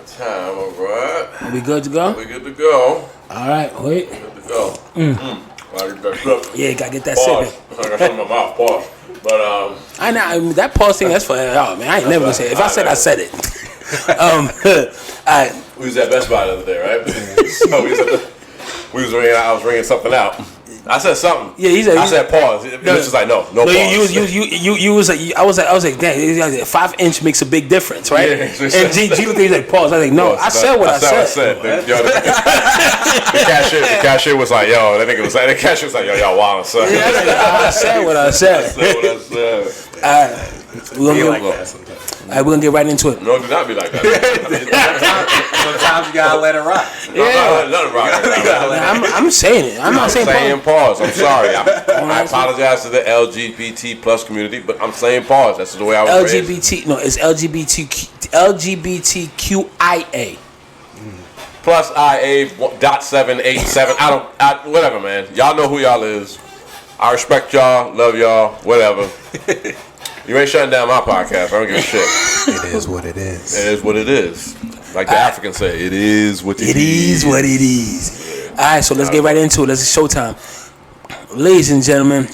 time, all right. Are we good to go? We good to go. All right, wait. Good to go. Yeah, you gotta get that Pause. sipping. I got something in my mouth. Pause. But I know that pause thing. That's for man. I ain't never gonna say it. If I said, I said it. All right. We was at Best Buy the other day, right? So I was ringing something out. I said something. Yeah, he said. I said pause. It was just like no pause. You was like, I was like, damn, 5 inch makes a big difference, right? Yeah, and G was like, pause. I was like, no, I said what I said. The cashier was like, yo, that nigga was like, the cashier was like, yo, y'all wild, son. Yeah, I said what I said. All right. We're gonna get right into it. No, do not be like that. Sometimes you gotta let it rock. Yeah, let it rock. I'm saying it. I'm not saying pause. I'm sorry. I apologize to the LGBT plus community, but I'm saying pause. That's the way I was raised. No, it's LGBTQIA. Plus IA.787. Whatever, man. Y'all know who y'all is. I respect y'all, love y'all, whatever. You ain't shutting down my podcast. I don't give a shit. It is what it is. It is what it is. Like the Africans say, it is what it is. It is what it is. All right, so let's get right into it. It's showtime. Ladies and gentlemen,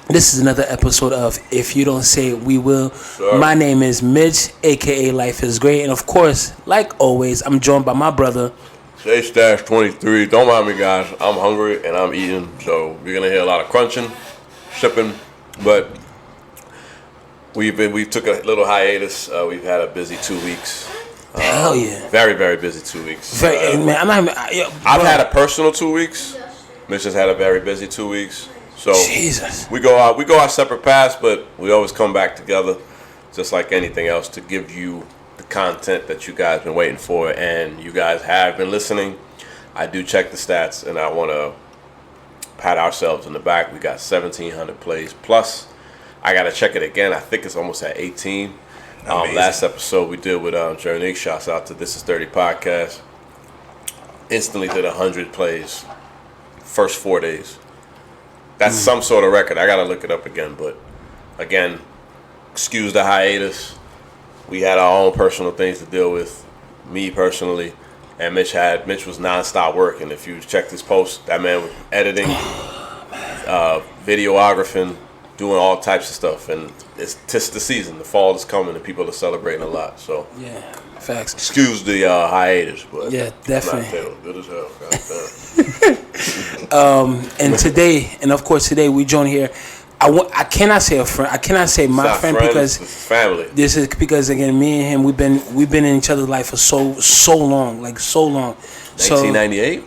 this is another episode of If You Don't Say It, We Will. Sure. My name is Mitch, a.k.a. Life is Great. And, of course, like always, I'm joined by my brother, J-23. Don't mind me, guys. I'm hungry and I'm eating. So you're going to hear a lot of crunching, sipping. But we took a little hiatus. We've had a busy 2 weeks. Hell yeah. Very, very busy 2 weeks. Man, I've had a personal 2 weeks. Mitch has had a very busy 2 weeks. So Jesus. we go our separate paths, but we always come back together, just like anything else, to give you the content that you guys been waiting for, and you guys have been listening. I do check the stats, and I want to pat ourselves in the back. We got 1,700 plays plus. I gotta check it again. I think it's almost at 18. Last episode we did with Journey. Shouts out to This Is 30 podcast. Instantly did 100 plays. First 4 days. That's some sort of record. I gotta look it up again. But again, excuse the hiatus. We had our own personal things to deal with. Me personally, and Mitch was nonstop working. If you check this post, that man was editing, videographing, doing all types of stuff, and it's just the season. The fall is coming, and people are celebrating a lot. So yeah, facts. Excuse the hiatus, but yeah, definitely. Good as hell. And today, and of course today, we join here. I cannot say a friend. I cannot say my friend because this is family. This is because again, me and him, we've been in each other's life for so long, like so long. 1998.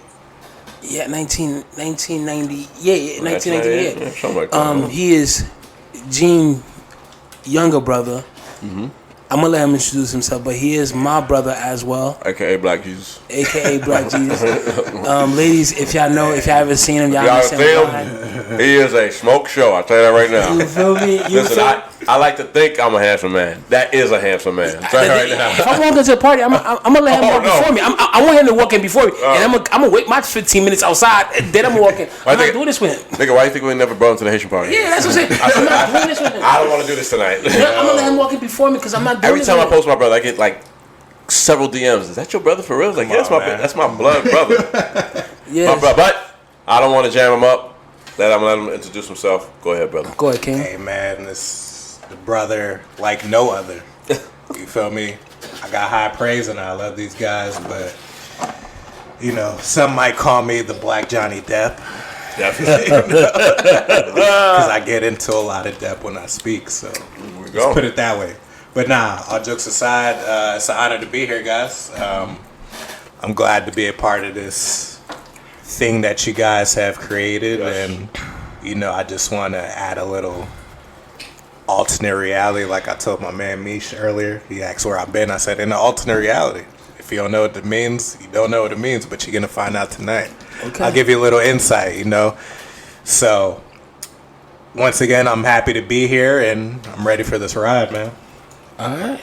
Yeah, 1990. Yeah, 1998. Yeah, something like that. He is Gene's younger brother. Mm-hmm. I'm gonna let him introduce himself, but he is my brother as well. AKA Black Jesus. AKA Black Jesus. Ladies, if y'all haven't seen him, y'all understand why. He is a smoke show. I'll tell you that right now. You feel me? Listen, I like to think I'm a handsome man. That is a handsome man. I'm telling you right now. If I'm walking to a party, I'm gonna let him walk before me. I want him to walk in before me, and I'm gonna wait my 15 minutes outside, and then I'm gonna walk in. I'm not doing this with him. Nigga, why you think we never brought him to the Haitian party? Yeah, that's what I'm saying. I'm not doing this with him. I don't want to do this tonight. I'm gonna let him walk in before me because I'm not doing Every this time with I post my brother, I get like several DMs. Is that your brother for real? Like, yeah, that's my blood brother. Yeah, my brother. But I don't want to jam him up. I'm gonna let him introduce himself. Go ahead, brother. Go ahead, King. Hey man, this the brother like no other. You feel me? I got high praise and I love these guys, but you know, some might call me the Black Johnny Depp. Definitely. Because I get into a lot of Depp when I speak, so let's put it that way. But nah, all jokes aside, it's an honor to be here, guys. I'm glad to be a part of this thing that you guys have created, and you know, I just want to add a little alternate reality. Like I told my man Mish earlier, he asked where I've been. I said in an alternate reality. If you don't know what it means, you don't know what it means, but you're gonna find out tonight. Okay. I'll give you a little insight, you know. So once again, I'm happy to be here, and I'm ready for this ride, man. All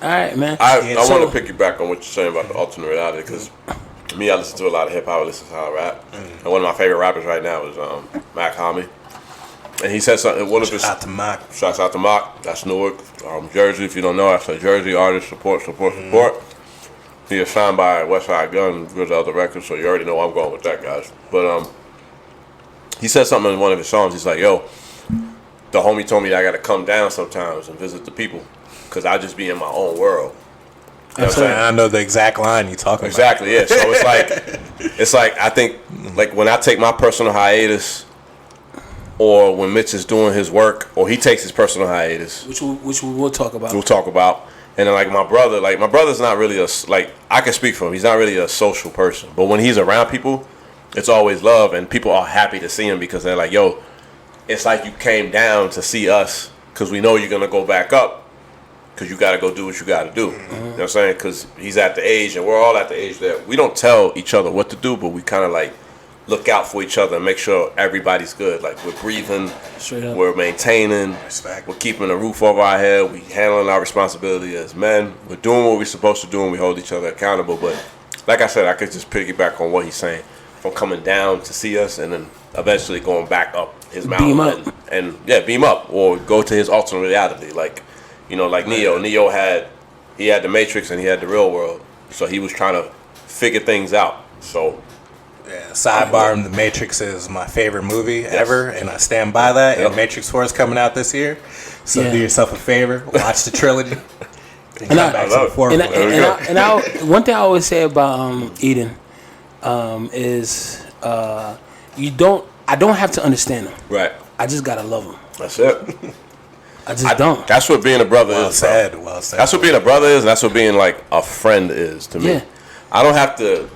right, man. I want to piggyback on what you're saying about the alternate reality, because me, I listen to a lot of hip hop. I listen to how I rap, and one of my favorite rappers right now is Mac Homie, and he said something. One of his Shouts out to Mac. That's Newark, Jersey. If you don't know, that's a Jersey artist. Support. He is signed by West Side Gun with the other records, so you already know I'm going with that, guys. But he said something in one of his songs. He's like, yo, the homie told me that I got to come down sometimes and visit the people because I just be in my own world. You know what I'm saying? I know the exact line you're talking about. Exactly, yeah. So it's like I think like when I take my personal hiatus, or when Mitch is doing his work, or he takes his personal hiatus, which we will talk about. We'll talk about. And then like my brother's not really I can speak for him. He's not really a social person, but when he's around people, it's always love, and people are happy to see him because they're like, yo, it's like you came down to see us because we know you're gonna go back up. Because you got to go do what you got to do. You know what I'm saying? Because he's at the age, and we're all at the age that we don't tell each other what to do, but we kind of like look out for each other and make sure everybody's good. Like we're breathing, we're maintaining, respect. We're keeping a roof over our head, we handling our responsibility as men. We're doing what we're supposed to do, and we hold each other accountable. But like I said, I could just piggyback on what he's saying. From coming down to see us and then eventually going back up his mountain. Beam up. And beam up or go to his alternate reality. Like, you know, like Neo. Neo had the Matrix and he had the real world. So he was trying to figure things out. So yeah, sidebar, The Matrix is my favorite movie ever, and I stand by that. Yep. And Matrix 4 is coming out this year. So do yourself a favor, watch the trilogy. And come back to the forefront. And one thing I always say about Eden is I don't have to understand him. right. I just gotta love him. That's it. I just don't. That's what being a brother Well is. said. Bro. Well said. That's what being a brother is, and that's what being like a friend is to me. Yeah. I don't have to.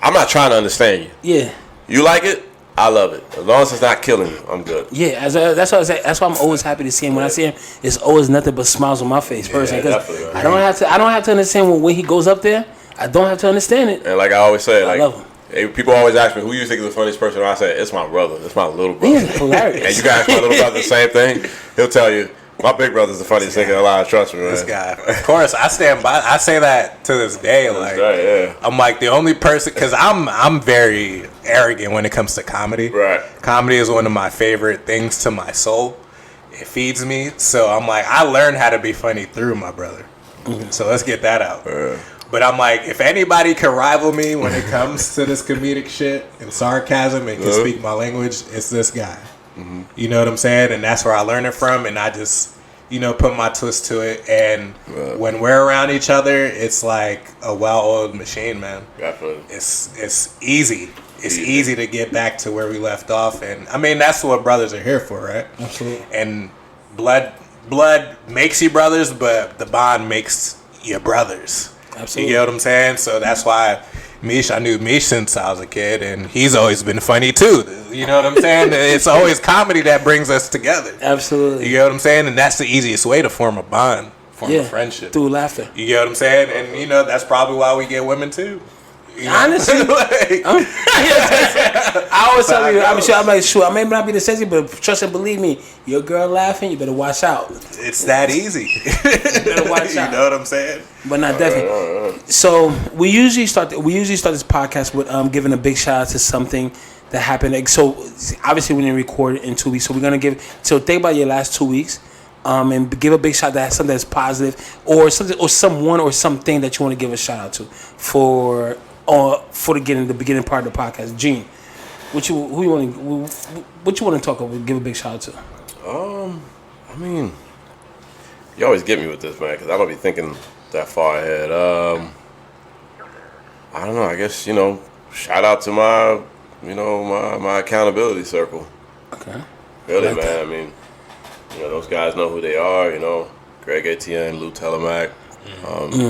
I'm not trying to understand you. Yeah. You like it, I love it. As long as it's not killing you, I'm good. Yeah, that's what I say. That's why I'm always happy to see him. When I see him, it's always nothing but smiles on my face. Personally, definitely, because I don't have to understand when he goes up there. I don't have to understand it. And like I always say, I love him. People always ask me, who you think is the funniest person? And I say, it's my brother. It's my little brother. He's hilarious. And you guys, my little brother, the same thing. He'll tell you, my big brother's the funniest thing alive. Trust me, man. This guy. Of course, I stand by. I say that to this day. Like, right, yeah. I'm like the only person, because I'm very arrogant when it comes to comedy. Right. Comedy is one of my favorite things to my soul. It feeds me. So I'm like, I learned how to be funny through my brother. So let's get that out. But I'm like, if anybody can rival me when it comes to this comedic shit and sarcasm and can speak my language, it's this guy. You know what I'm saying? And that's where I learned it from. And I just, put my twist to it. And when we're around each other, it's like a well-oiled machine, man. Definitely. It's easy. It's easy to get back to where we left off. And I mean, that's what brothers are here for, right? Absolutely. And blood makes you brothers, but the bond makes you brothers. Absolutely. You get what I'm saying? So that's why I knew Mish since I was a kid, and he's always been funny too. You know what I'm saying? It's always comedy that brings us together. Absolutely. You get what I'm saying? And that's the easiest way to form a bond, form a friendship. Through laughter. You get what I'm saying? And that's probably why we get women too. Honestly, I always tell you, I'm like, sure, I may not be the sexy, but trust and believe me, your girl laughing, you better watch out. It's that easy. You better watch out. You know what I'm saying? But not definitely. So we usually start this podcast with giving a big shout out to something that happened. Like, so obviously we didn't record in 2 weeks, so we're gonna think about your last 2 weeks. And give a big shout out to something that's positive, or something, or someone, or something that you want to give a shout out to for the beginning part of the podcast. Gene, what you want to talk about? Give a big shout out to. I mean, you always get me with this, man, because I don't be thinking that far ahead. I don't know. I guess shout out to my my accountability circle. Okay. Really, like man. that. I mean, those guys know who they are. Greg Etienne, Lou Telemac,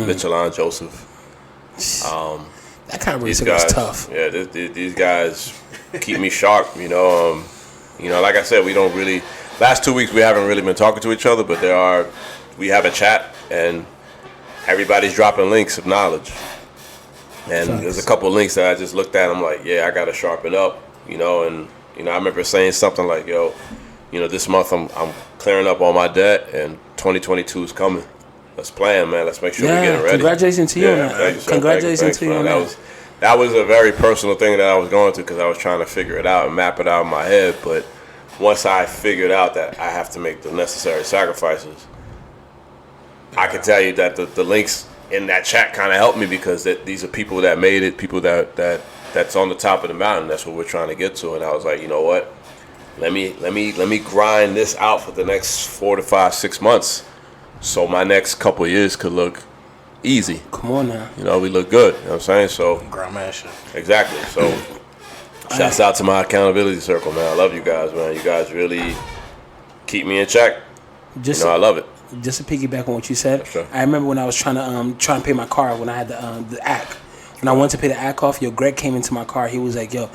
Michelin Joseph. That kind of These research guys, is tough. Yeah, these guys keep me sharp. Like I said, we don't really. Last 2 weeks we haven't really been talking to each other, but we have a chat and everybody's dropping links of knowledge. And there's a couple links that I just looked at. I'm like, yeah, I got to sharpen up. And I remember saying something like, this month I'm clearing up all my debt and 2022 is coming. Let's plan, man. Let's make sure we're getting ready. Congratulations to you on that. Congratulations to you on that. That was a very personal thing that I was going through because I was trying to figure it out and map it out in my head. But once I figured out that I have to make the necessary sacrifices, I can tell you that the links in that chat kind of helped me because these are people that made it, people that's on the top of the mountain. That's what we're trying to get to. And I was like, you know what? Let me grind this out for the next 4 to 5, 6 months, so my next couple of years could look easy. Come on now. You know, we look good. You know what I'm saying? So Grandmaster. Exactly. So shouts out to my accountability circle, man. I love you guys, man. You guys really keep me in check. I love it. Just to piggyback on what you said, sure. I remember when I was trying to pay my car when I had the ACK. When I went to pay the ACK off, Greg came into my car. He was like, yo,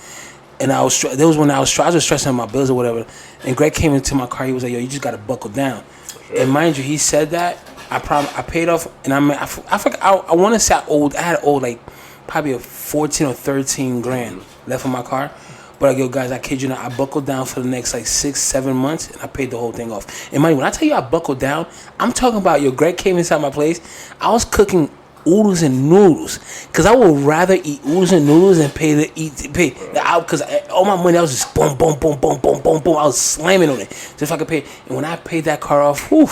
and I was stressing on my bills or whatever. And Greg came into my car. He was like, yo, you just got to buckle down. Sure. And mind you, he said that. I paid off, and I forgot. I want to say I had like probably a 14 or 13 grand left on my car. But yo, guys, I kid you not, I buckled down for the next like 6-7 months, and I paid the whole thing off. And mind you, when I tell you I buckled down, I'm talking about Greg came inside my place. I was cooking oodles and noodles, cause I would rather eat oodles and noodles than pay the out, cause all my money I was just boom, boom, boom, boom, boom, boom, boom. I was slamming on it just if I could pay. And when I paid that car off, whew.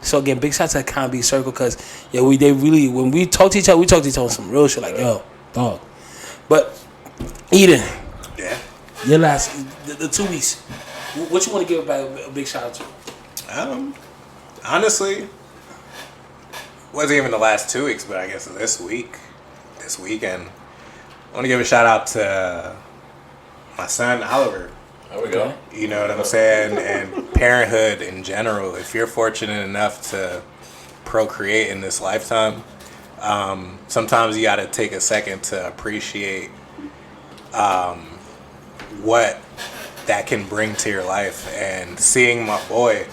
So again, big shout out to the Comedy Circle, cause when we talk to each other, on some real shit like yo, dog. But Eden, yeah, your last the 2 weeks, what you want to give back a big shout out to? Honestly, wasn't even the last 2 weeks, but I guess this weekend, I want to give a shout out to my son Oliver. There we go. You know what I'm saying? And parenthood in general. If you're fortunate enough to procreate in this lifetime, sometimes you got to take a second to appreciate what that can bring to your life. And seeing my boy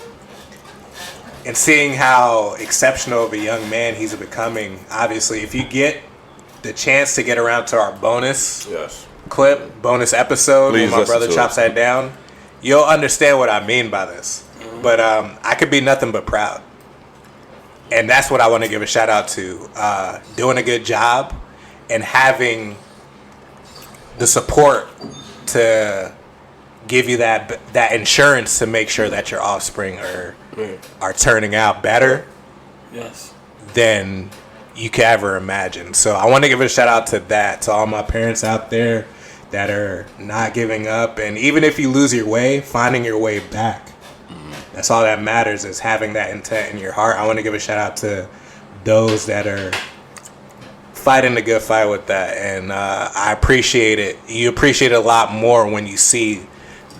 and seeing how exceptional of a young man he's becoming. Obviously, if you get the chance to get around to our bonus episode, please, when my brother chops that down, you'll understand what I mean by this. But I could be nothing but proud. And that's what I want to give a shout out to. Doing a good job and having the support to give you that insurance to make sure that your offspring are turning out better than you could ever imagine. So I want to give a shout out to that, to all my parents out there that are not giving up. And even if you lose your way, finding your way back. That's all that matters, is having that intent in your heart. I want to give a shout out to those that are fighting the good fight with that. And I appreciate it. You appreciate it a lot more when you see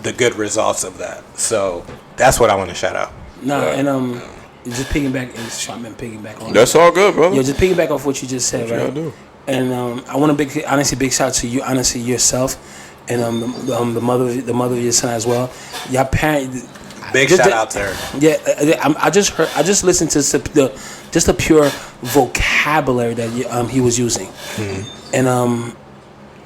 the good results of that. So that's what I want to shout out. And just piggyback on. That's all good, brother. Yeah, just piggyback off what you just said, right? I do. And I want to big shout out to you, honestly, yourself, and the mother of your son as well. Your parent. Big shout out to her. Yeah, I just listened to the pure vocabulary that he was using, and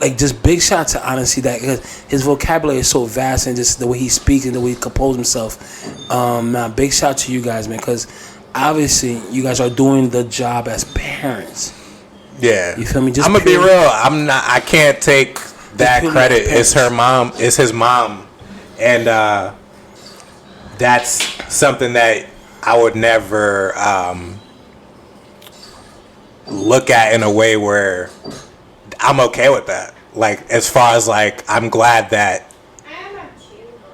like just big shout out to honestly that, because his vocabulary is so vast, and just the way he speaks and the way he composes himself. Big shout out to you guys, man, because obviously you guys are doing the job as parents. Yeah, you feel me? I'm gonna be real. I can't take that credit. It's her mom. It's his mom, and that's something that I would never look at in a way where I'm okay with that. Like, as far as like, I'm glad that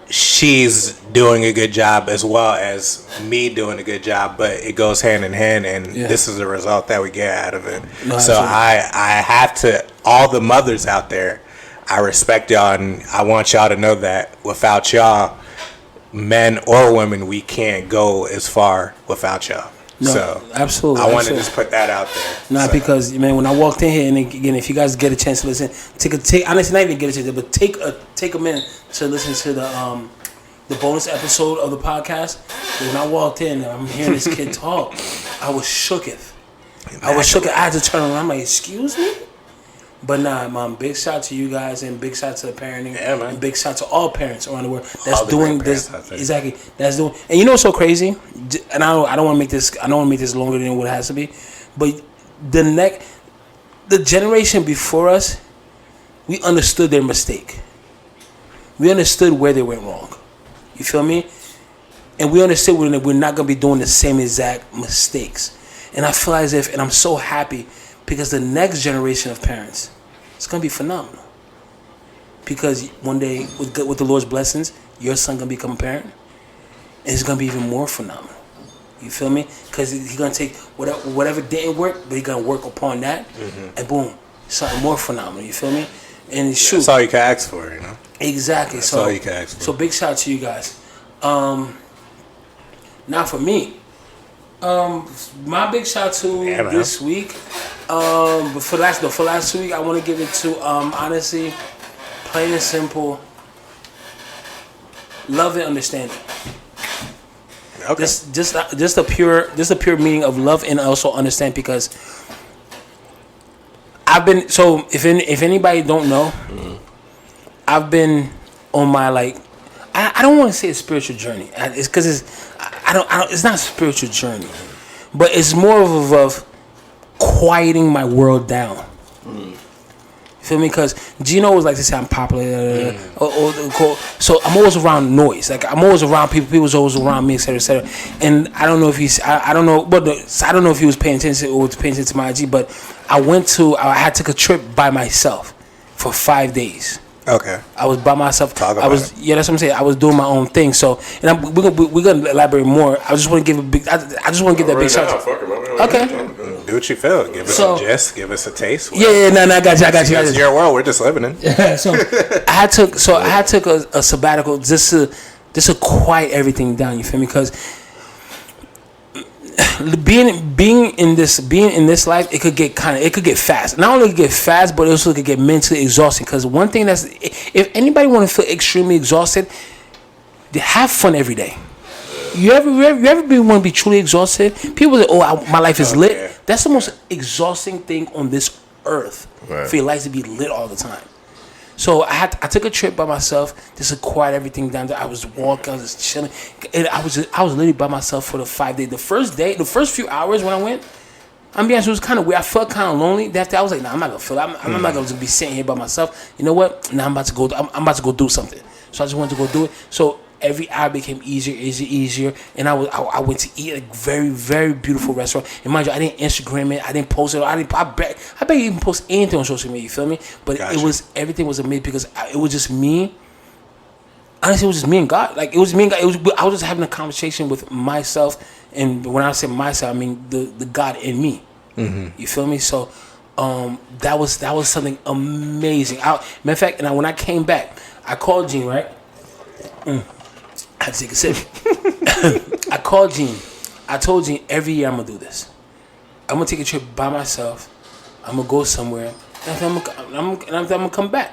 she's doing a good job as well as me doing a good job, but it goes hand in hand, and this is the result that we get out of it. So I have to, all the mothers out there, I respect y'all, and I want y'all to know that without y'all, men or women, we can't go as far without y'all. No, so absolutely. I want to just put that out there. Because man, when I walked in here, and again, if you guys get a chance to listen, take honestly, not even get a chance, but take a minute to listen to the bonus episode of the podcast. When I walked in, and I'm hearing this kid talk, I was shooketh. I had to turn around. I'm like, excuse me. But Mom, big shout out to you guys, and big shout out to the parenting, and big shout out to all parents around the world that's doing this. Exactly, that's doing. And you know what's so crazy? And I don't want to make this. I don't want to make this longer than what it has to be. But the generation before us, we understood their mistake. We understood where they went wrong. You feel me? And we understood we're not gonna be doing the same exact mistakes. And I feel as if, and I'm so happy because the next generation of parents, it's gonna be phenomenal. Because one day, with the Lord's blessings, your son gonna become a parent, and it's gonna be even more phenomenal. You feel me? Because he's gonna take whatever didn't work, but he's gonna work upon that, and boom, something more phenomenal. You feel me? And shoot, that's all you can ask for, you know. Exactly. That's all you can ask for. So big shout out to you guys. Now for me, my big shout out to this week. But for last week, I want to give it to honestly, plain and simple, love and understanding. Okay. Just a pure meaning of love and also understand, because I've been, so if anybody don't know, I've been on my, like, I don't want to say a spiritual journey. It's because it's not a spiritual journey, but it's more of quieting my world down. You feel me? Because Gino was like to say I'm popular, so I'm always around noise. Like I'm always around people. People's always around me, etc., etc. And I don't know if he's, I don't know, but I don't know if he was paying attention or was paying attention to my IG. But I had took a trip by myself for 5 days. Okay. I was by myself. Talk about it. Yeah, that's what I'm saying. I was doing my own thing. So, and we're gonna elaborate more. I just want to give a big. I just want to give that big shout out. Okay. Do what you feel. Give us a gist. Give us a taste. Yeah, no, I got you. It's your world. We're just living in. Yeah. So I had took a sabbatical just to quiet everything down. You feel me? Because being in this life, it could get fast. Not only get fast, but it also could get mentally exhausting. Because one thing if anybody want to feel extremely exhausted, have fun every day. You ever want to be truly exhausted? People say, "Oh, my life is lit." Yeah. That's the most exhausting thing on this earth. Right. For your life to be lit all the time. So I took a trip by myself just to quiet everything down. I was walking, I was just chilling, and I was literally by myself for the 5 days. The first few hours when I went, I'm being honest, it was kind of weird. I felt kind of lonely. After I was like, nah, I'm not gonna feel it. I'm not gonna just be sitting here by myself. You know what? Now I'm about to go do something. So I just wanted to go do it. So every hour became easier, and I went to eat at a very, very beautiful restaurant. And mind you, I didn't Instagram it, I didn't post it. I bet you even post anything on social media. You feel me? But Gotcha. Everything was amazing because it was just me. Honestly, it was just me and God. Like it was me and God. I was just having a conversation with myself, and when I say myself, I mean the God in me. Mm-hmm. You feel me? So that was something amazing. Matter of fact, and when I came back, I called Gene, right? I had to take a sip. I called Gene. I told Gene every year I'm gonna do this. I'm gonna take a trip by myself. I'm gonna go somewhere, and I'm gonna come back.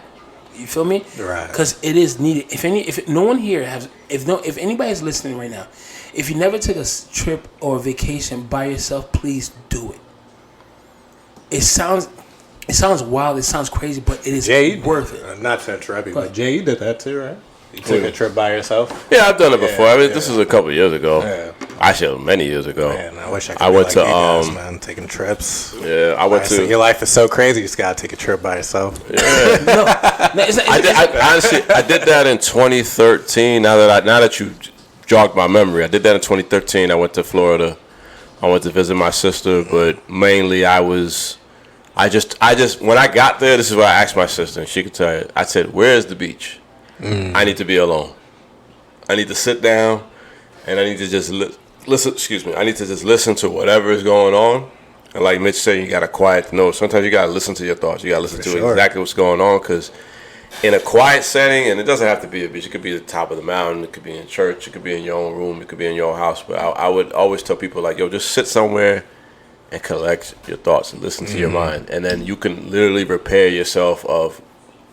You feel me? Right. Because it is needed. If no one here if anybody is listening right now, if you never took a trip or a vacation by yourself, please do it. It sounds wild. It sounds crazy, but it is worth it. Not to interrupt you, but Jay, you did that too, right? You took a trip by yourself? Yeah, I've done it before. I mean, this is a couple years ago. Yeah. Actually, many years ago. Man, I wish I could. I went to you guys, man, taking trips. Yeah, I went to. Your life is so crazy. You just gotta take a trip by yourself. Yeah. I did that in 2013. Now that you jogged my memory, I did that in 2013. I went to Florida. I went to visit my sister, but mainly I just when I got there, this is what I asked my sister, and she could tell you. I said, "Where's the beach? I need to be alone. I need to sit down, and I need to just listen. Excuse me. I need to just listen to whatever is going on. And like Mitch said, you gotta quiet the noise. Sometimes you gotta listen to your thoughts. You gotta listen to exactly what's going on, because in a quiet setting, and it doesn't have to be a beach. It could be the top of the mountain. It could be in church. It could be in your own room. It could be in your own house. But I would always tell people, like, yo, just sit somewhere and collect your thoughts and listen to your mind, and then you can literally repair yourself of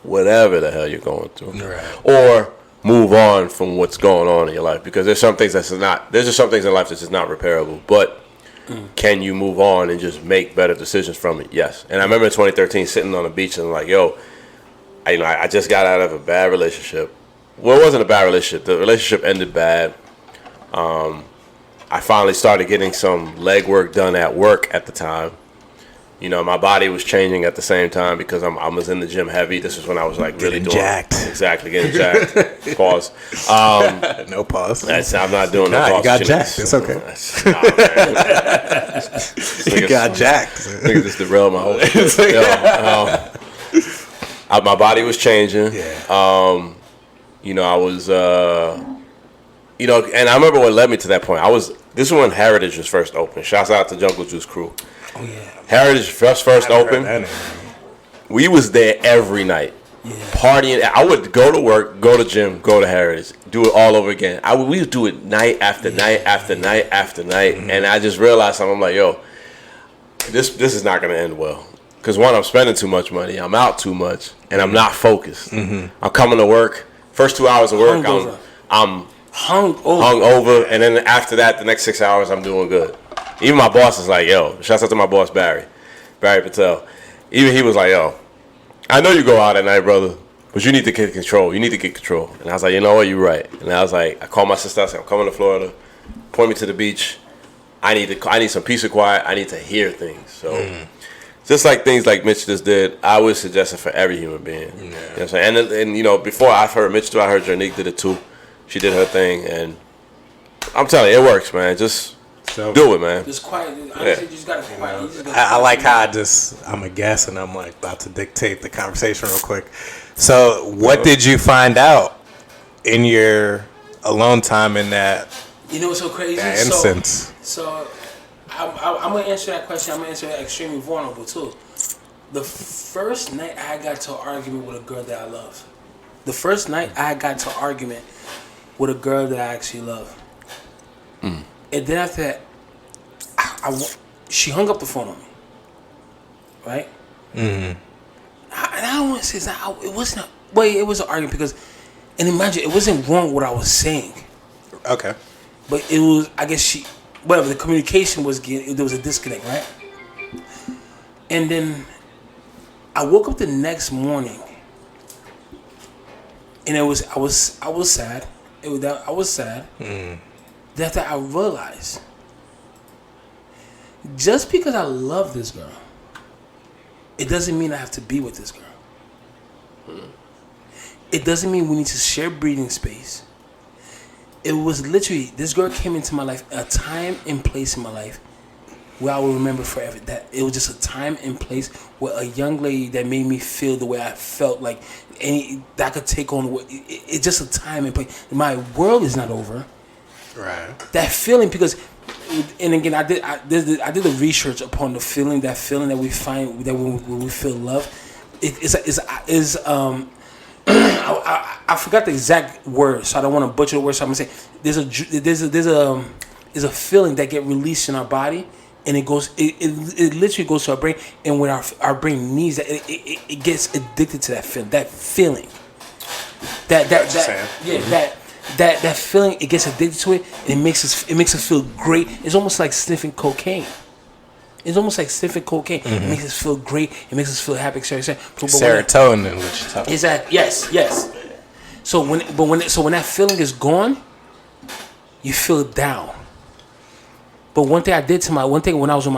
whatever the hell you're going through, right. Or move on from what's going on in your life, because there's just some things in life that's just not repairable. But can you move on and just make better decisions from it? Yes. And I remember in 2013 sitting on the beach and like, yo, I just got out of a bad relationship. Well, it wasn't a bad relationship. The relationship ended bad. I finally started getting some legwork done at work at the time. You know, my body was changing at the same time because I was in the gym heavy. This is when I was like really doing jacked. Exactly, getting jacked. Pause. No pause. I'm not doing no pause. You got jacked. It's okay. You got jacked. Nigga just derailed my whole shit. My body was changing. Yeah. You know, I was, you know, and I remember what led me to that point. This is when Heritage was first open. Shouts out to Jungle Juice crew. Oh yeah. Heritage first open. We was there every night, partying. I would go to work, go to gym, go to Heritage, do it all over again. We would do it night after night after night after night, and I just realized something. I'm like, yo, this is not gonna end well. Because one, I'm spending too much money, I'm out too much, and I'm not focused. I'm coming to work. First 2 hours of work, I'm hung over, and then after that, the next 6 hours, I'm doing good. Even my boss is like, yo, shouts out to my boss, Barry Patel. Even he was like, yo, I know you go out at night, brother, but you need to get control. You need to get control. And I was like, you know what, you're right. And I was like, I called my sister, I said, I'm coming to Florida. Point me to the beach. I need some peace and quiet. I need to hear things. So just like things like Mitch just did, I would suggest it for every human being. Yeah. You know what I'm saying? And you know, before I've heard Mitch do, I heard Jernique did it too. She did her thing, and I'm telling you, it works, man. Just do it, man. Just quiet. Honestly, you just gotta quiet. I like how I'm a guest and I'm like about to dictate the conversation real quick. So, what did you find out in your alone time in that? You know what's so crazy? That instance. So I'm gonna answer that question. I'm gonna answer that extremely vulnerable too. The first night I got to an argument with a girl that I love. The first night I got to an argument with a girl that I actually love. And then after that, she hung up the phone on me. Right? And I don't want to say that it wasn't. It was an argument because, and imagine it wasn't wrong what I was saying. Okay. But it was, I guess the communication was there was a disconnect, right? And then I woke up the next morning, and I was sad. I was sad. That I realized, just because I love this girl, it doesn't mean I have to be with this girl. It doesn't mean we need to share breathing space. It was literally, this girl came into my life, a time and place in my life where I will remember forever. That it was just a time and place where a young lady that made me feel the way I felt, like that could take on. It's just a time and place. My world is not over. Right. That feeling, because, and again, I did the research upon the feeling that we find that when we feel love, I forgot the exact word, so I don't want to butcher the word. So I'm gonna say there's a feeling that get released in our body, and it literally goes to our brain, and when our brain needs that, it gets addicted to that feeling. That feeling, it gets addicted to it, and it makes us feel great. It's almost like sniffing cocaine. It makes us feel great. It makes us feel happy. Serotonin, which is talking. Exactly. Yes. So when that feeling is gone, you feel down. But one thing when I was on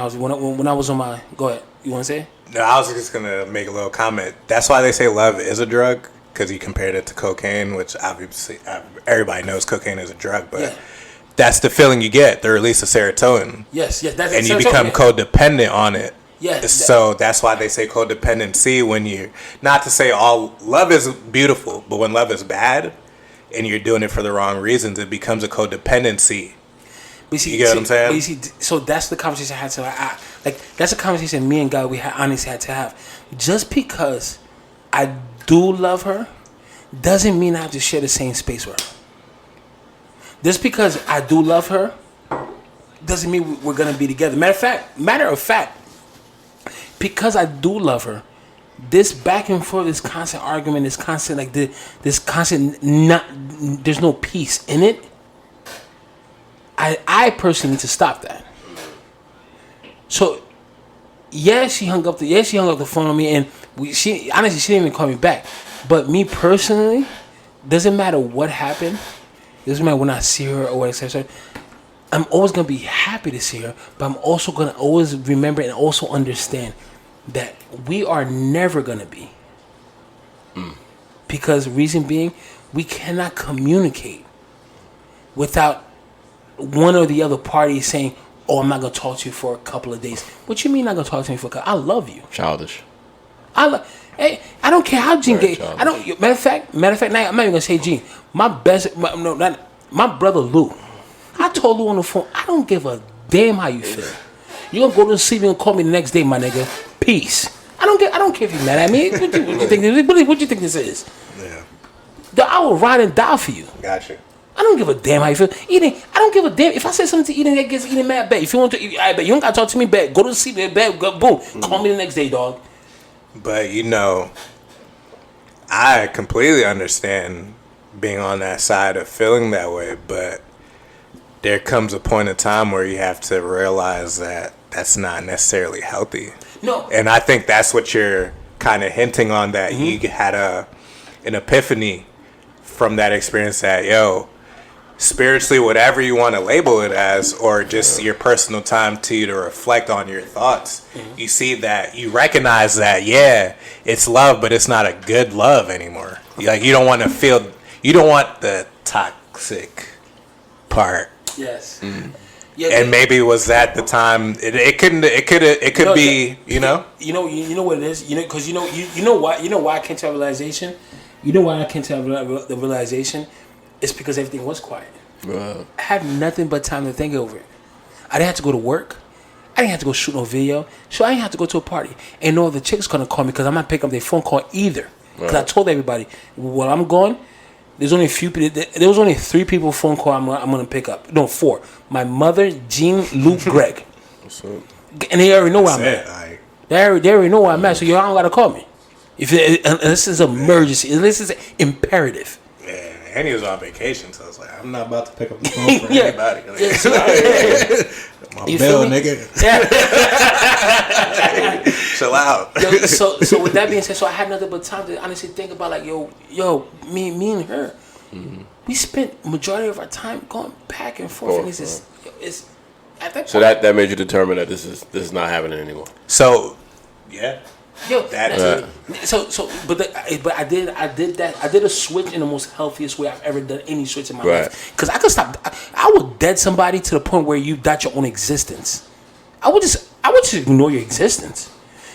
my go ahead. You want to say? No, I was just gonna make a little comment. That's why they say love is a drug, because you compared it to cocaine, which obviously everybody knows cocaine is a drug, but that's the feeling you get, the release of serotonin. Yes, that's and you become codependent on it. Yes. So that's why they say codependency. When you, not to say all love is beautiful, but when love is bad and you're doing it for the wrong reasons, it becomes a codependency. But you get what I'm saying? But you see, so that's the conversation I had to that's a conversation me and God honestly had to have. Just because I do love her doesn't mean I have to share the same space with her. Just because I do love her doesn't mean we're gonna be together. Matter of fact, because I do love her, this back and forth, this constant argument, this constant there's no peace in it. I personally need to stop that. So, she hung up the phone on me, and she didn't even call me back. But me personally, doesn't matter what happened. Doesn't matter when I see her or what, etc. I'm always gonna be happy to see her, but I'm also gonna always remember and also understand that we are never gonna be. Because reason being, we cannot communicate without one or the other party saying, "Oh, I'm not gonna talk to you for a couple of days." What you mean not gonna talk to me for a couple? I love you. Childish. Hey, I don't care how Gene Very get. I don't. Matter of fact, now, I'm not even gonna say Gene. My brother Lou. I told Lou on the phone, I don't give a damn how you feel. You gonna go to sleep and call me the next day, my nigga. Peace. I don't care if you mad at me. What you think? What you think this is? Yeah. I will ride and die for you. Gotcha. I don't give a damn how you feel. Eden, I don't give a damn. If I say something to Eden that gets Eden mad, bet. If you want to, I bet you don't gotta talk to me, bet. Go to sleep, bet. Go, boom. Call me the next day, dog. But I completely understand being on that side of feeling that way, but there comes a point in time where you have to realize that that's not necessarily healthy. No. And I think that's what you're kind of hinting on, that you had an epiphany from that experience that, spiritually, whatever you want to label it as, or just your personal time to reflect on your thoughts, you see that, you recognize that, it's love, but it's not a good love anymore. Like, you don't want the toxic part. Yes. Yeah, and maybe was that the time? It could be. You know what it is. Because you know why I came to a realization. You know why I came to the realization? It's because everything was quiet. I had nothing but time to think over it. I didn't have to go to work. I didn't have to go shoot no video. So I didn't have to go to a party. And no other chicks gonna call me because I'm not picking up their phone call either. Because I told everybody, while I'm gone, there's only a few people. There was only 3 people phone call I'm gonna pick up. No, 4. My mother, Jean, Luke, Greg. And they already know where I'm at. They already know where I'm at. So y'all don't gotta call me. Unless it's an emergency, unless it's imperative. Yeah, and he was on vacation, so I was like, I'm not about to pick up the phone for anybody. My bill, nigga. Chill out. So with that being said, so I had nothing but time to honestly think about, like, me and her, we spent majority of our time going back and forth, and it's at that point. So that made you determine that this is not happening anymore. So, yeah. But I did a switch in the most healthiest way I've ever done any switch in my life. Because I could stop. I would dead somebody to the point where you doubt your own existence. I would just ignore your existence.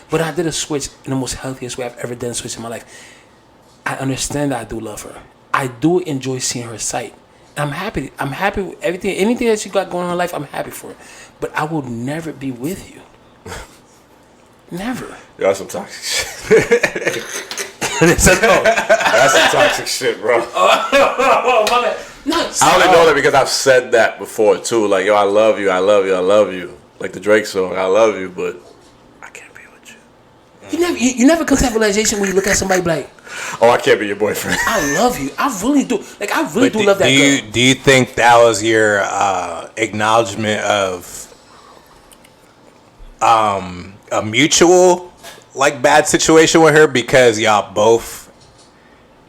But I did a switch in the most healthiest way I've ever done a switch in my life. I understand that I do love her. I do enjoy seeing her sight. And I'm happy. I'm happy with everything. Anything that she got going on in life, I'm happy for it. But I will never be with you. Never. That's some toxic shit. That's some toxic shit, bro. My bad. No, I only know that because I've said that before too. Like, I love you, I love you, I love you. Like the Drake song, I love you, but I can't be with you. You never come to that realization when you look at somebody like, oh, I can't be your boyfriend. I love you. I really do. Like, I really do love that girl. Do you think that was your acknowledgement of a mutual, like, bad situation with her because y'all both,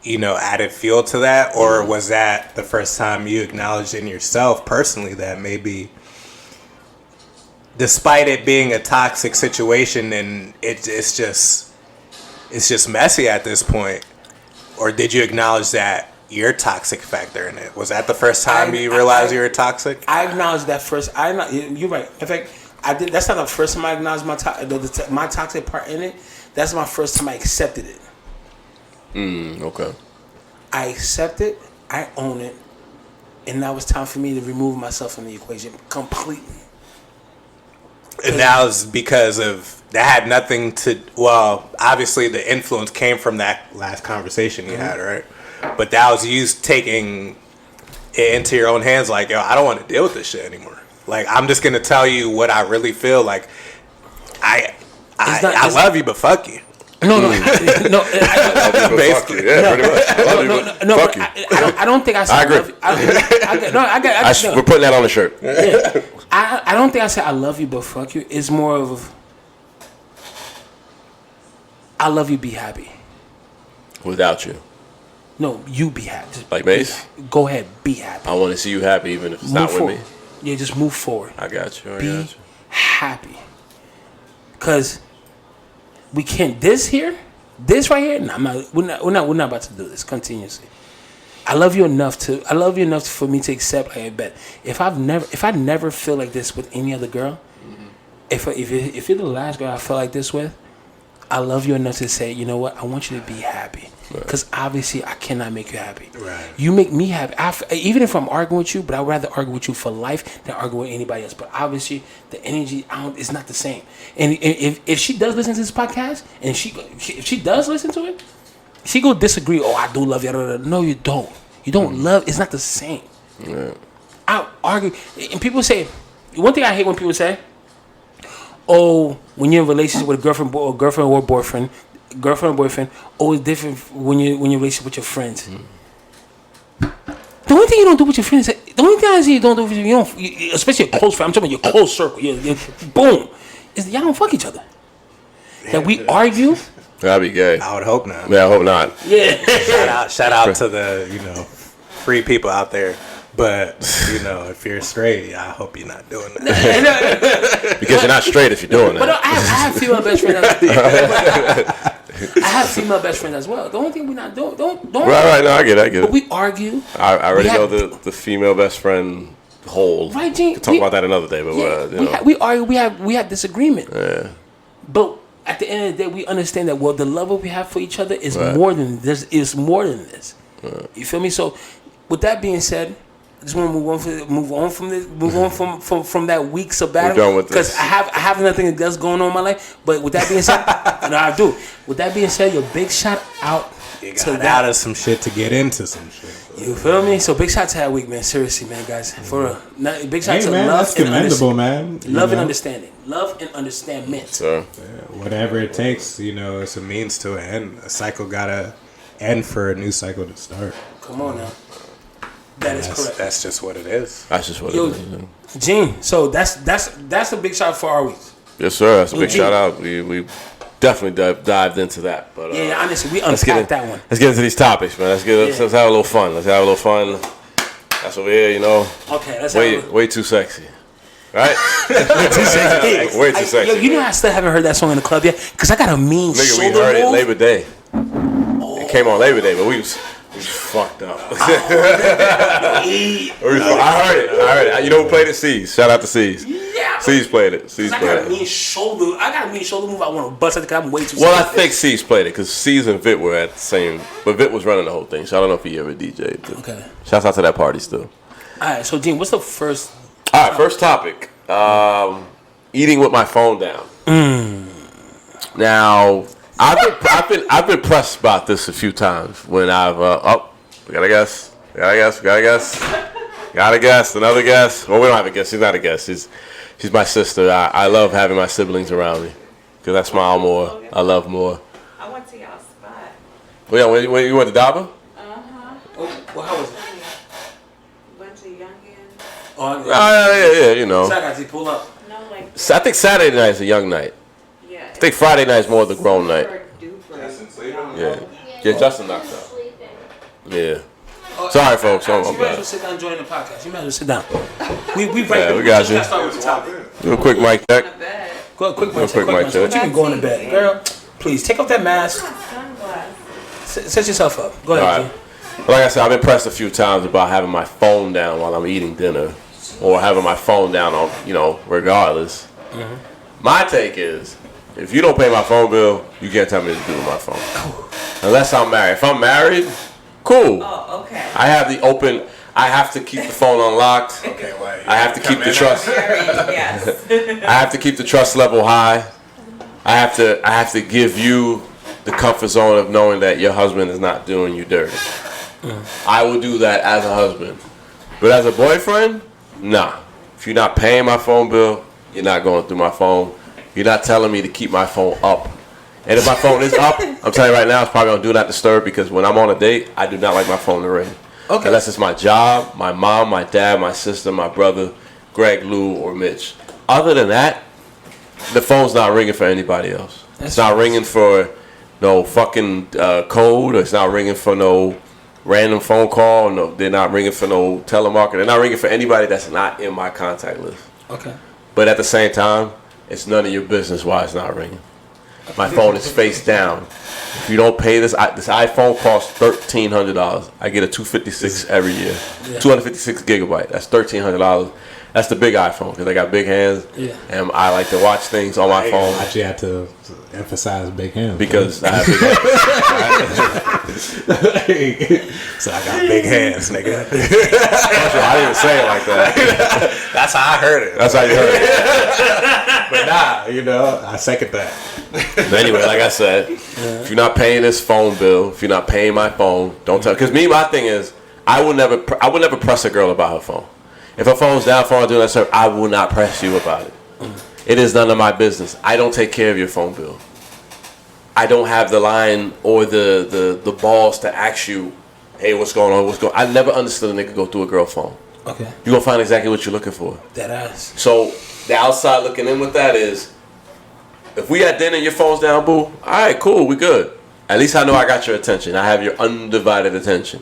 added fuel to that? Or was that the first time you acknowledged in yourself personally that maybe, despite it being a toxic situation and it's just messy at this point, or did you acknowledge that your toxic factor in it? Was that the first time you realized you were toxic? I acknowledged that first. You're right. In fact, I did. That's not the first time I acknowledged my toxic part in it. That's my first time I accepted it. Okay. I accept it. I own it, and now it's time for me to remove myself from the equation completely. And that was because of that had nothing to. Well, obviously the influence came from that last conversation you had, right? But that was you taking it into your own hands. Like, I don't want to deal with this shit anymore. Like, I'm just gonna tell you what I really feel. Like, I love you, but fuck you. No. Basically, yeah, pretty much. Fuck you. I don't think I said I agree. I love you. We're putting that on the shirt. Yeah. I don't think I said I love you, but fuck you. It's more of I love you, be happy. Without you. No, you be happy. Just like Mace? Go ahead, be happy. I want to see you happy even if it's not with me. Yeah, just move forward. I got you. Be happy. Because we can't. This right here. No, we're not about to do this continuously. I love you enough for me to accept. Like, I bet if I never feel like this with any other girl, if you're the last girl I felt like this with, I love you enough to say, you know what, I want you to be happy. Because obviously I cannot make you happy. Right. You make me happy. Even if I'm arguing with you, but I'd rather argue with you for life than argue with anybody else. But obviously the energy is not the same. And if she does listen to this podcast, and if she does listen to it, she go disagree. Oh, I do love you. No, you don't. You don't love. It's not the same. Yeah. I argue, and people say, one thing I hate when people say, oh, when you're in a relationship with a girlfriend or boyfriend, oh, it's different when you're in a relationship with your friends. The only thing you don't do with your friends, the only thing I see you don't do with especially a close friend, I'm talking about your close circle, boom, is y'all don't fuck each other. That we argue. That'd be gay. I would hope not. Yeah, I hope not. Yeah. Shout out to the free people out there. But, if you're straight, I hope you're not doing that. Because you're not straight if you're doing that. But I have female best friends. I have female best friends as well. The only thing we're not doing, don't. Right. No, I get it. But we argue. I already know the female best friend hole. Right, Gene. We'll talk about that another day. But we argue. We have disagreement. Yeah. But at the end of the day, we understand that the love we have for each other is more than this. Is more than this. You feel me? So, with that being said. I just want to move on from that week sabbatical because I have nothing else going on in my life. But with that being said, I do. With that being said, your big shout out. You got out of some shit to get into some shit. You feel me? So big shout to that week, man. Seriously, man, guys. For real. Big shout to man, love that's commendable, man. Love and understanding. Love and understandment. So whatever it takes, it's a means to an end. A cycle gotta end for a new cycle to start. Come on now. That's correct. That's just what it is. That's just what it is. Gene, so that's a big shout for our week. Yes, sir. That's a big shout out. We definitely dived into that. But honestly, we unpacked that one. Let's get into these topics, man. Let's have a little fun. That's over here, Okay, let's way too sexy. Right? Way too sexy. Yo, I still haven't heard that song in the club yet because I got a mean nigga, shoulder we heard move. it Labor Day. It came on Labor Day, but we was fucked up. I heard it. You know who played it? C's. Shout out to C's. Yeah. C's played it. I got a mean shoulder move. I want to bust it because I'm way too. Well, I think C's played it because C's and Vit were at the same. But Vit was running the whole thing, so I don't know if he ever DJ'd. Okay. Shouts out to that party still. All right. So, Gene, what's the first? All right. First topic. Eating with my phone down. Now. I've been pressed about this a few times when I've we gotta guess, another guess. Well, we don't have a guess. She's not a guess. She's my sister. I love having my siblings around me because I smile more. I love more. I went to y'all's spot. Well, yeah, when you went to Daba? Well, how was it? Bunch of youngins. So I got to pull up. No, like. I think Saturday night is a young night. Yeah. I think Friday night is more of the grown night. Yeah. Yeah, Justin knocked out. Yeah. Sorry, folks. I'm You might as well sit down and join the podcast. You might as well sit down. We got you. Start with the topic. Do a quick mic check. Quick mic check. You can go in the bed. Girl, please, take off that mask. Set yourself up. Go ahead, All right. Like I said, I've been pressed a few times about having my phone down while I'm eating dinner. Or having my phone down on, regardless. Mm-hmm. My take is, if you don't pay my phone bill, you can't tell me what to do with my phone. Unless I'm married. If I'm married, cool. Oh, okay. I have to keep the phone unlocked. Okay, well, I have to keep the trust. Yes. I have to keep the trust level high. I have to give you the comfort zone of knowing that your husband is not doing you dirty. I will do that as a husband. But as a boyfriend, nah. If you're not paying my phone bill, you're not going through my phone. You're not telling me to keep my phone up. And if my phone is up, I'm telling you right now, it's probably on Do Not Disturb because when I'm on a date, I do not like my phone to ring. Okay. Unless it's my job, my mom, my dad, my sister, my brother, Greg, Lou, or Mitch. Other than that, the phone's not ringing for anybody else. It's not ringing for no fucking code, or it's not ringing for no random phone call. No, they're not ringing for no telemarketer. They're not ringing for anybody that's not in my contact list. Okay. But at the same time, it's none of your business why it's not ringing. My phone is face down. If you don't pay this iPhone costs $1,300. I get a 256 every year. 256 gigabyte. That's $1,300. That's the big iPhone because I got big hands, and I like to watch things on my phone. I actually had to emphasize big hands because I have big hands. So I got big hands, nigga. I didn't even say it like that. That's how I heard it. That's how you heard it. But nah, I second that. But anyway, like I said, if you're not paying this phone bill, if you're not paying my phone, don't tell. Because my thing is, I would never press a girl about her phone. If her phone's down for doing that stuff, I will not press you about it. It is none of my business. I don't take care of your phone bill. I don't have the line or the balls to ask you, hey, what's going on? I never understood a nigga go through a girl phone. Okay. You're going to find exactly what you're looking for. That ass. So the outside looking in with that is, if we at dinner and your phone's down, boo, all right, cool, we good. At least I know I got your attention. I have your undivided attention.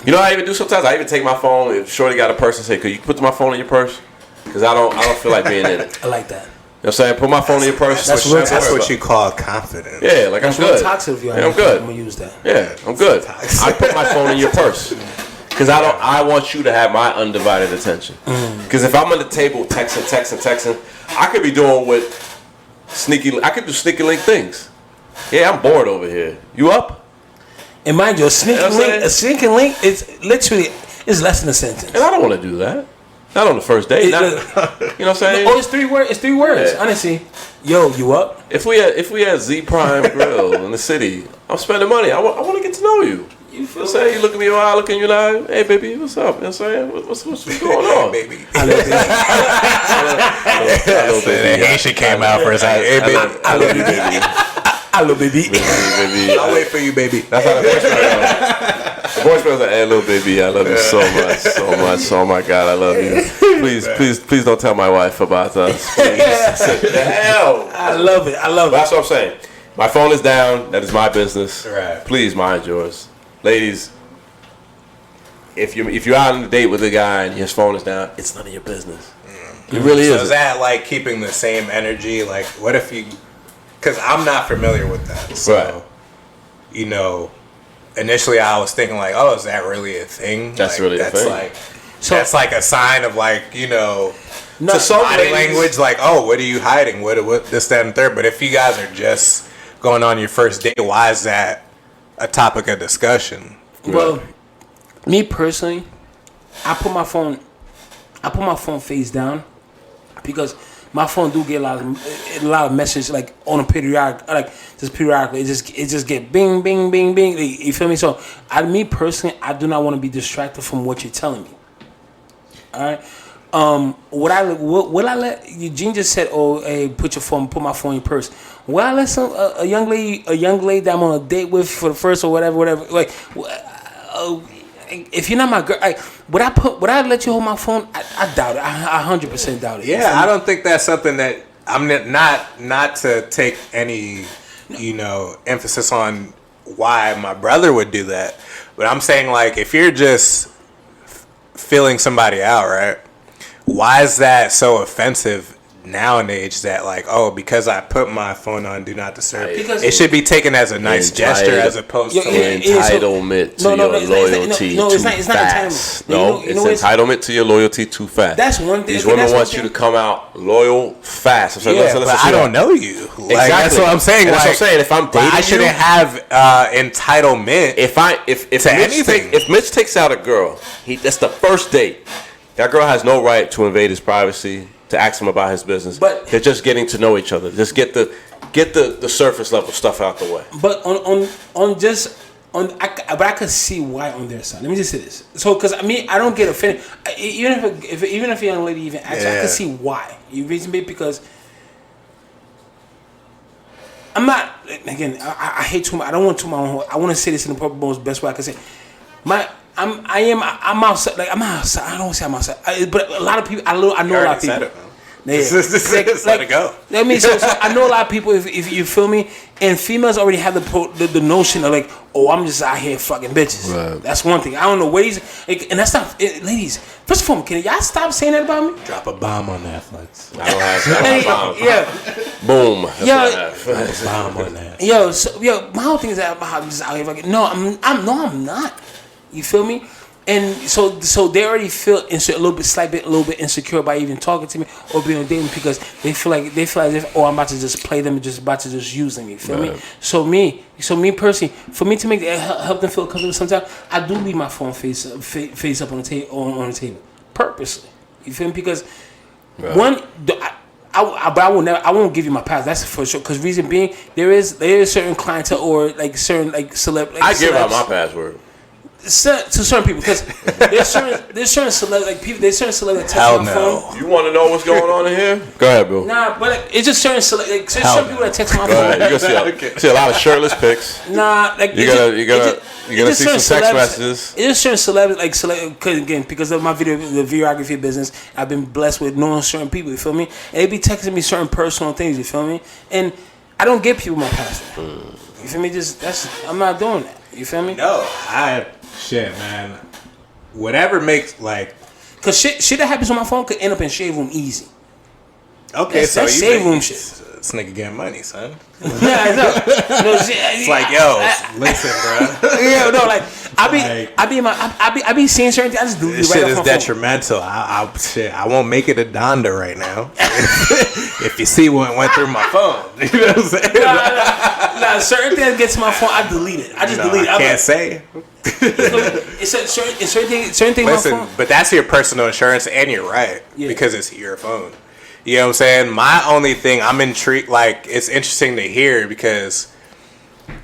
You know what I even do sometimes? I even take my phone. If Shorty got a purse and say, could you put my phone in your purse? Because I don't feel like being in it. I like that. You know what I'm saying? Put my phone in your purse. That's what you call confidence. Yeah, like I'm good. Toxic of you. Yeah, I'm good. I'm gonna use that. Yeah, I'm good. I put my phone in your purse. Because I want you to have my undivided attention. Because if I'm on the table texting, I could be doing I could do sneaky link things. Yeah, I'm bored over here. You up? And mind you, a sneaky link is literally less than a sentence. And I don't want to do that. Not on the first date. You know what I'm saying? Oh, it's 3 words. It's 3 words. Yeah. Honestly, yo, you up? If we had Z Prime Grill in the city, I'm spending money. I want to get to know you. You feel saying? You look at me in your eye, I look in your eye. Hey, baby, what's up? You know what I'm saying? What's going on? Hey, baby. I love it. The Haitian came out for a second. Hey, baby. I love you, baby. I love baby. I'll wait for you, baby. That's how the voicemail goes. The voicemail's like, hey, little baby, I love you so much. Oh my God, I love you. Please don't tell my wife about us. Please. The hell? I love it. That's what I'm saying. My phone is down. That is my business. Right. Please mind yours. Ladies, if you're out on a date with a guy and his phone is down, it's none of your business. It really is. So is that like keeping the same energy? Like, what if you... Because I'm not familiar with that. So, initially I was thinking like, oh, is that really a thing? That's like, really a thing. That's like a sign of like, to some body language, like, oh, what are you hiding? What this, that, and third. But if you guys are just going on your first date, why is that a topic of discussion? Well, me personally, I put my phone face down because my phone do get a lot of messages like on a periodically. It just get bing, bing, bing, bing. You feel me? So, me personally, I do not want to be distracted from what you're telling me. All right. Would I let Eugene just said, oh, hey, put my phone in your purse. Would I let a young lady that I'm on a date with for the first or whatever, like, if you're not my girl, would I let you hold my phone? I doubt it. I 100% doubt it. Yeah, I don't think that's something that I'm not to take any, emphasis on why my brother would do that. But I'm saying like if you're just feeling somebody out, right? Why is that so offensive nowadays that like, oh, because I put my phone on do not disturb, it should be taken as a nice gesture as opposed to entitlement to your loyalty too fast. No, it's entitlement to your loyalty too fast. That's one thing. These women want you to come out loyal fast. But I don't know you. Like, exactly. That's what I'm saying. That's what I'm saying. If I'm dating I shouldn't have entitlement. If Mitch takes out a girl, that's the first date. That girl has no right to invade his privacy, to ask him about his business. But they're just getting to know each other. Just get the surface level stuff out the way. But but I could see why on their side. Let me just say this. So, because I don't get offended. Even if a young lady even asks, I could see why. You reason me because I'm not. Again, I hate too much. I don't want too much. I want to say this in the most best way I can say. I'm outside. Like I'm outside. I don't want to say I'm outside. But a lot of people. I know a lot of people. Just let it go. I mean, so I know a lot of people. If you feel me, and females already have the notion of like, oh, I'm just out here fucking bitches. Right. That's one thing. I don't know ways, and that's not, ladies. First of all, can y'all stop saying that about me? Drop a bomb on Netflix. I don't have bomb. Yeah, Boom. That's Yeah. what I have. Bomb on that. yo, my whole thing is that I'm just out here fucking. No, I'm not. You feel me? And so they already feel a little bit insecure by even talking to me or being on dating because they feel as if I'm about to just play them and just about to just use them. You feel me? So me personally, for me to help them feel comfortable, sometimes I do leave my phone face up on the table purposely. You feel me? Because I won't give you my pass. That's for sure. Because reason being, there is certain clientele or like certain like celeb. Like I give out celebs. my password. To certain people, because there's certain celeb like people. There's certain celeb that text Hell my no. phone. You want to know what's going on in here? Go ahead, Bill. Nah, but like, it's just certain celeb. Like, there's certain people that text my Go phone. ahead. You're gonna see a lot of shirtless pics. Nah, like You're gonna see some text messages. It's just certain celebs, cause again, because of the videography business, I've been blessed with knowing certain people. You feel me? And they be texting me certain personal things. You feel me? And I don't give people my password. You feel me? I'm not doing that. You feel me? No, shit, man. Whatever makes like. Cause shit that happens on my phone could end up in shade room easy. Okay, That's so you shade room think shit. This nigga getting money, son. Yeah, I know. No, It's like, yo, listen, bro. Yeah, no, like I be seeing certain things. I just delete This it right shit off is my phone. detrimental. I won't make it a Donda right now. If you see what went through my phone, you know what I'm saying? Nah, certain things get to my phone, I delete it. I just delete it. I can't say. It's certain things Listen, on my phone. but that's your personal insurance, and you're right because it's your phone. You know what I'm saying? My only thing, I'm intrigued. Like, it's interesting to hear because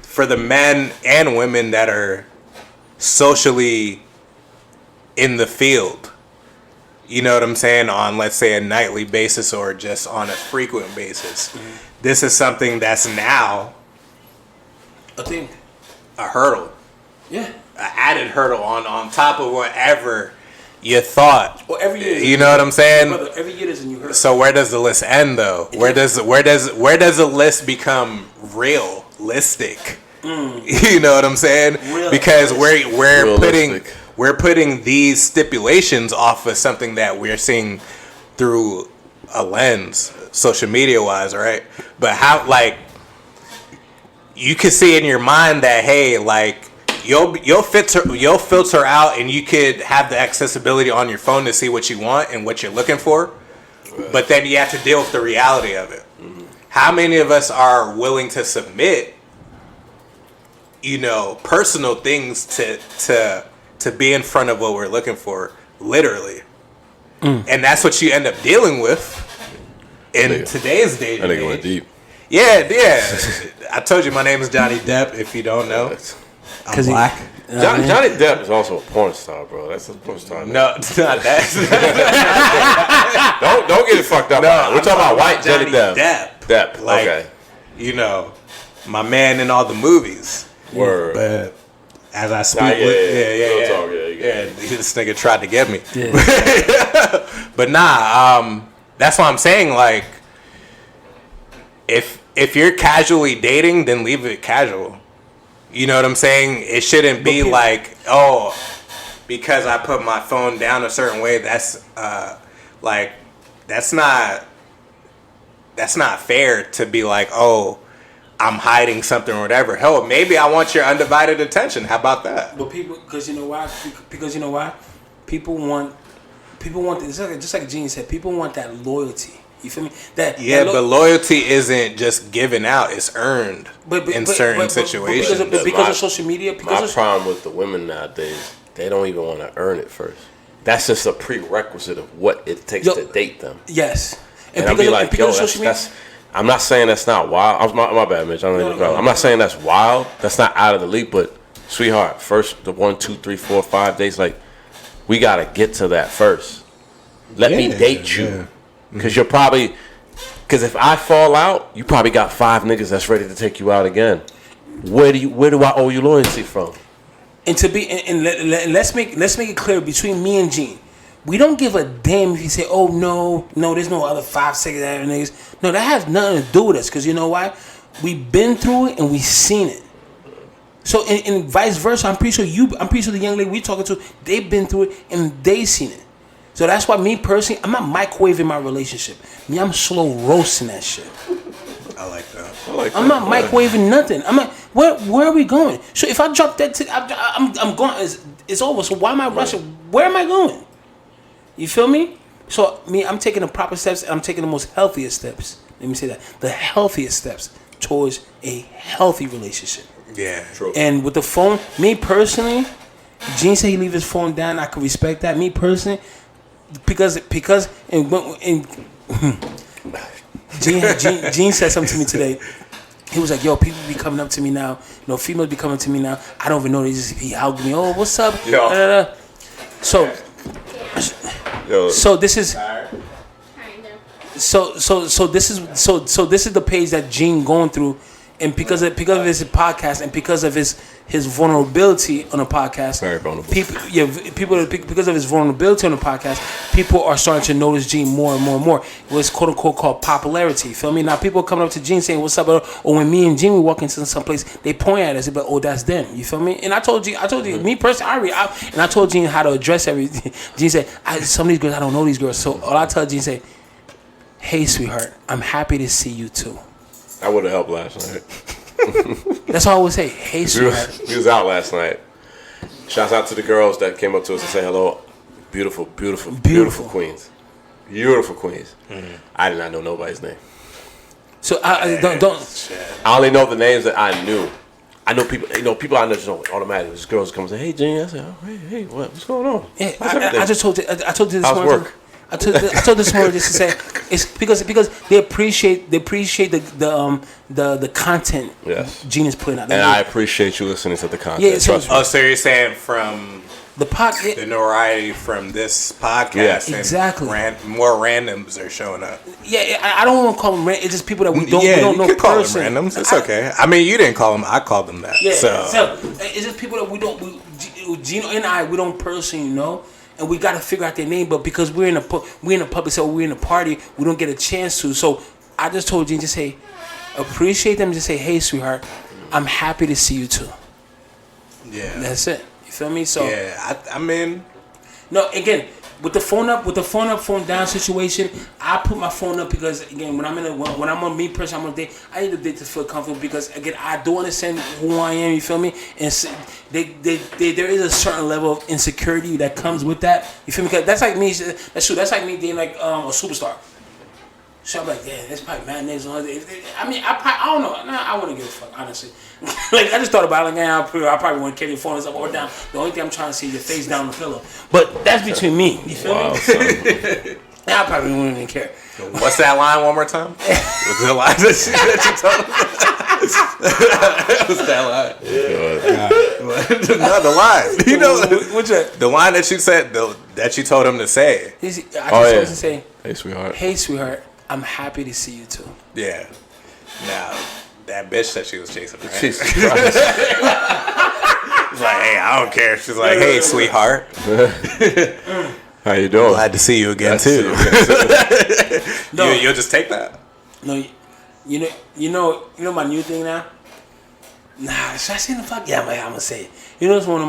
for the men and women that are socially in the field, you know what I'm saying, on, let's say, a nightly basis or just on a frequent basis, this is something that's now I think. a hurdle, Yeah. an added hurdle on top of whatever you thought. Well, every year. You know what I'm saying? Brother, every year there's a new hurdle. So where does the list end, though? Where does the list become realistic? You know what I'm saying? Because we're putting these stipulations off of something that we're seeing through a lens, social media wise, right? But how, like, you can see in your mind that, hey, like, you'll filter out, and you could have the accessibility on your phone to see what you want and what you're looking for, but then you have to deal with the reality of it. How many of us are willing to submit, you know, personal things to be in front of what we're looking for, literally, and that's what you end up dealing with in today's day and I think it went age. deep. Yeah. I told you my name is Johnny Depp. If you don't know. I'm black. Johnny Depp is also a porn star, bro. That's a porn star. No, it's not that. Don't get it fucked up. No, We're talking about white Johnny Depp. Depp. Like, okay. you know, my man in all the movies. Word. But as I speak, Real talk, this nigga tried to get me. Yeah. But that's what I'm saying. Like, if you're casually dating, then leave it casual. You know what I'm saying? It shouldn't be like, oh, because I put my phone down a certain way, that's like, that's not fair to be like, oh, I'm hiding something or whatever. Hell, maybe I want your undivided attention. How about that? But people, because you know why? People want just like Gene said, people want that loyalty. You feel me? But loyalty isn't just given out; it's earned in certain situations. Because of social media. My problem with the women nowadays, they don't even want to earn it first. That's just a prerequisite of what it takes to date them. Yes, and I'll be like, yo, that's I'm not saying that's not wild. My bad, Mitch. I'm not saying that's wild. That's not out of the league. But sweetheart, first the 1, 2, 3, 4, 5 days, like, we gotta get to that first. Let me date you. Because because if I fall out, you probably got 5 niggas that's ready to take you out again. Where do I owe you loyalty from? And let's make it clear between me and Gene, we don't give a damn if you say, oh, no, there's no other 5, 6 niggas. No, that has nothing to do with us. Because you know why? We've been through it and we've seen it. So, and vice versa, I'm pretty sure the young lady we talking to, they've been through it and they seen it. So that's why me personally, I'm not microwaving my relationship. Me, I'm slow roasting that shit. I like that. I'm not microwaving nothing. I'm not. Where are we going? So if I drop that, I'm going. It's over. So why am I rushing? Where am I going? You feel me? So me, I'm taking the proper steps. And I'm taking the most healthiest steps. Let me say that the healthiest steps towards a healthy relationship. Yeah, True. And with the phone, me personally, Gene said he leave his phone down. I can respect that. Me personally, because Gene said something to me today. He was like, yo, people be coming up to me now. Females be coming to me now. I don't even know. They just be hugging me. Oh, what's up? Yo. So this is this is the page that Gene going through, and because of his podcast and because of his vulnerability on the podcast, very vulnerable. People because of his vulnerability on the podcast, people are starting to notice Gene more and more and more. What's quote unquote called popularity. Feel me? Now people are coming up to Gene saying, "What's up?" Or when me and Gene we walk into some place, they point at us, but oh, that's them. You feel me? And I told you, me personally, I told Gene how to address everything. Gene said, "Some of these girls, I don't know these girls." So all I tell Gene say, "Hey, sweetheart, I'm happy to see you too." I would have helped last night. That's all I would say. Hey, sweetheart. We was out last night. Shouts out to the girls that came up to us and say hello. Beautiful queens. Beautiful queens. Mm-hmm. I did not know nobody's name. So I don't. I only know the names that I knew. I know people. People I know just know automatically. Just girls come and say, "Hey, Jane." I say, "Oh, hey, what's going on?" Yeah, I just told you. I told you this How's morning. work? I told this morning just to say it's because they appreciate the content. Yes. Gene is putting out. And I appreciate you listening to the content. Yeah, Trust me. so you're saying from the podcast, the notoriety from this podcast, yeah, exactly. More randoms are showing up. Yeah, I don't want to call them random. It's just people that we don't know you call person. them randoms. It's okay. I mean, you didn't call them. I called them that. Yeah, so it's just people that we don't. Gino and I, we don't personally know. And we got to figure out their name, but because we're in a public setting, we're in a party, we don't get a chance to. So I just told Gene, just say, appreciate them, just say, hey, sweetheart, I'm happy to see you too. Yeah, that's it. You feel me? So yeah, I mean, no, again, with the phone up, phone down situation, I put my phone up because again, when I'm on me person, I'm on a date. I need a date to feel comfortable because again, I do understand who I am. You feel me? And there is a certain level of insecurity that comes with that. You feel me? Because that's like me. That's true. That's like me being like a superstar. So I'm like, yeah, there's probably mad niggas on it. I mean, I don't know. Nah, I wouldn't give a fuck, honestly. Like, I just thought about it, like, I probably wouldn't carry your phone up or down. The only thing I'm trying to see is your face down the pillow. But that's between me. You feel me? I probably wouldn't even care. What's that line one more time? What's the line that you told him? What's that line? Yeah. No, the line. You know, what's that? The line that you said, that you told him to say. I just told him to say, hey, sweetheart. Hey, sweetheart. I'm happy to see you too. Yeah. Now, that bitch that she was chasing, right? Jesus Christ. She's like, hey, I don't care. She's like, hey, sweetheart. How you doing? Glad to see you again, too. No. You'll just take that? No, you know my new thing now? Nah, should I say the fuck? Yeah, I'm gonna say it. You know, it's one of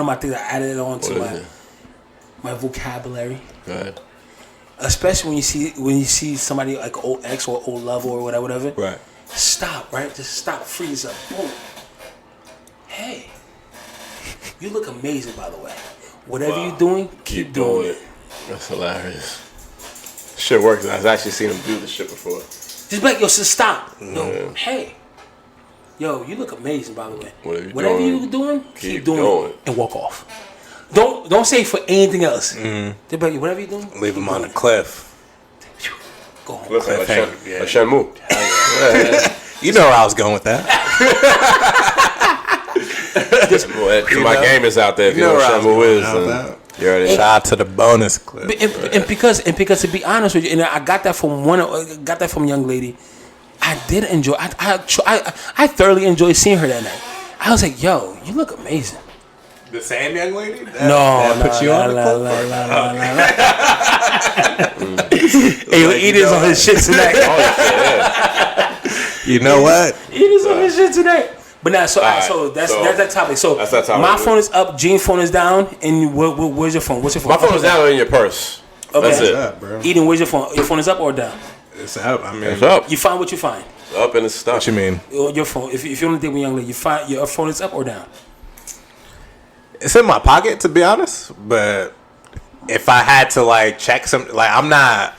my things I added on to my vocabulary. Go ahead. Especially when you see somebody like old ex or old lover or whatever. Right. Stop, right? Just stop, freeze up. Boom. Hey, you look amazing, by the way. Whatever you're doing, keep doing it. That's hilarious. Shit works. I've actually seen him do this shit before. Just be like, yo, just stop. Yo, hey. Yo, you look amazing, by the way. Whatever you're doing, keep doing it. And walk off. Don't say for anything else. Mm-hmm. Like, whatever you're doing, leave him on the cliff. Go home. Like Shenmue. You know where I was going with that. My game is out there. If you know what Shenmue is, you already shout out to the bonus clip. And because to be honest with you, and I got that from a young lady. I did enjoy. I thoroughly enjoyed seeing her that night. I was like, yo, you look amazing. The same young lady? That put you on the Hey, Edith's on his shit tonight. You know what? Edith's on his shit tonight. But now, so that's that topic. So that's that topic. My phone is up, Gene's phone is down, and where's your phone? What's your phone? My phone is down or in your purse. Okay. That's it. Up, bro. Eden, where's your phone? Your phone is up or down? It's up. I mean, It's up. You find what you find. It's up and it's stuck. What you mean? Your phone. If you're on a date with a young lady, you find your phone is up or down. It's in my pocket, to be honest. But if I had to like check some, like I'm not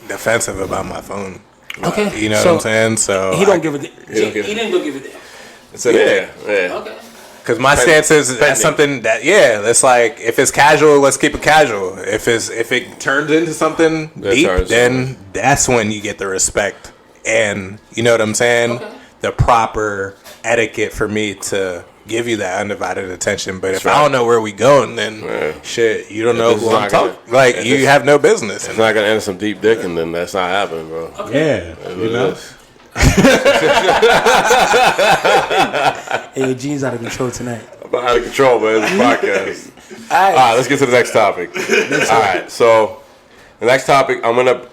defensive about my phone. Okay. You know what I'm saying? So he don't give a damn. don't give- He didn't go give a damn. It's in there. Yeah. Okay. Because my stance is that's something that it's like if it's casual, let's keep it casual. If it turns into something deep, then that's when you get the respect and you know what I'm saying. Okay. The proper etiquette for me to give you that undivided attention. But if right. I don't know where we going, then shit, you don't know this who is I'm not talking. gonna- Like if you this- have no business. It's not gonna end some deep dick, and then that's not happening, bro. Yeah, you know. Hey, your jeans out of control tonight. I'm out of control, man. It's a podcast. All All right, let's get to the next topic. All right, so the next topic, the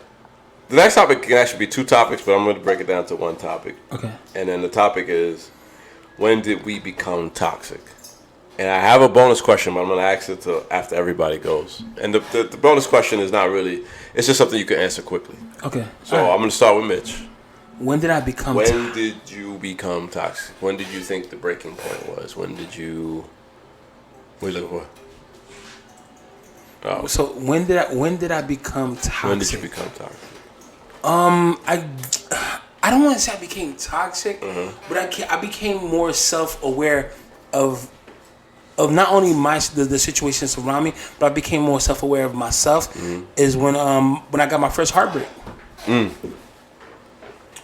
next topic can actually be two topics, but I'm gonna break it down to one topic. Okay. And then the topic is, when did we become toxic? And I have a bonus question, but I'm gonna ask it after everybody goes. And the bonus question is not really; it's just something you can answer quickly. Okay. So All right. I'm gonna start with Mitch. When did I become? When did you become toxic? When did you think the breaking point was? When did you? What are you looking for? Oh, So when did I become toxic? when did you become toxic? I don't want to say I became toxic, Mm-hmm. but I became more self-aware of not only the situations around me, but I became more self-aware of myself. Mm-hmm. Is when I got my first heartbreak.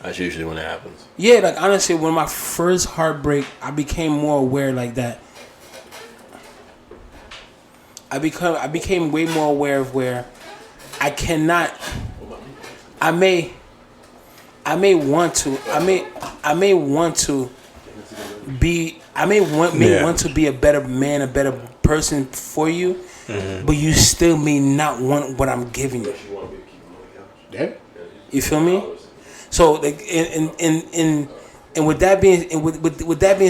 That's usually when it happens. Yeah, like honestly, when my first heartbreak, I became more aware like that. I became way more aware of where I cannot. I may want to be. I may want to be a better man, a better person for you, but you still may not want what I'm giving you. Yeah. You feel me? So like and with that being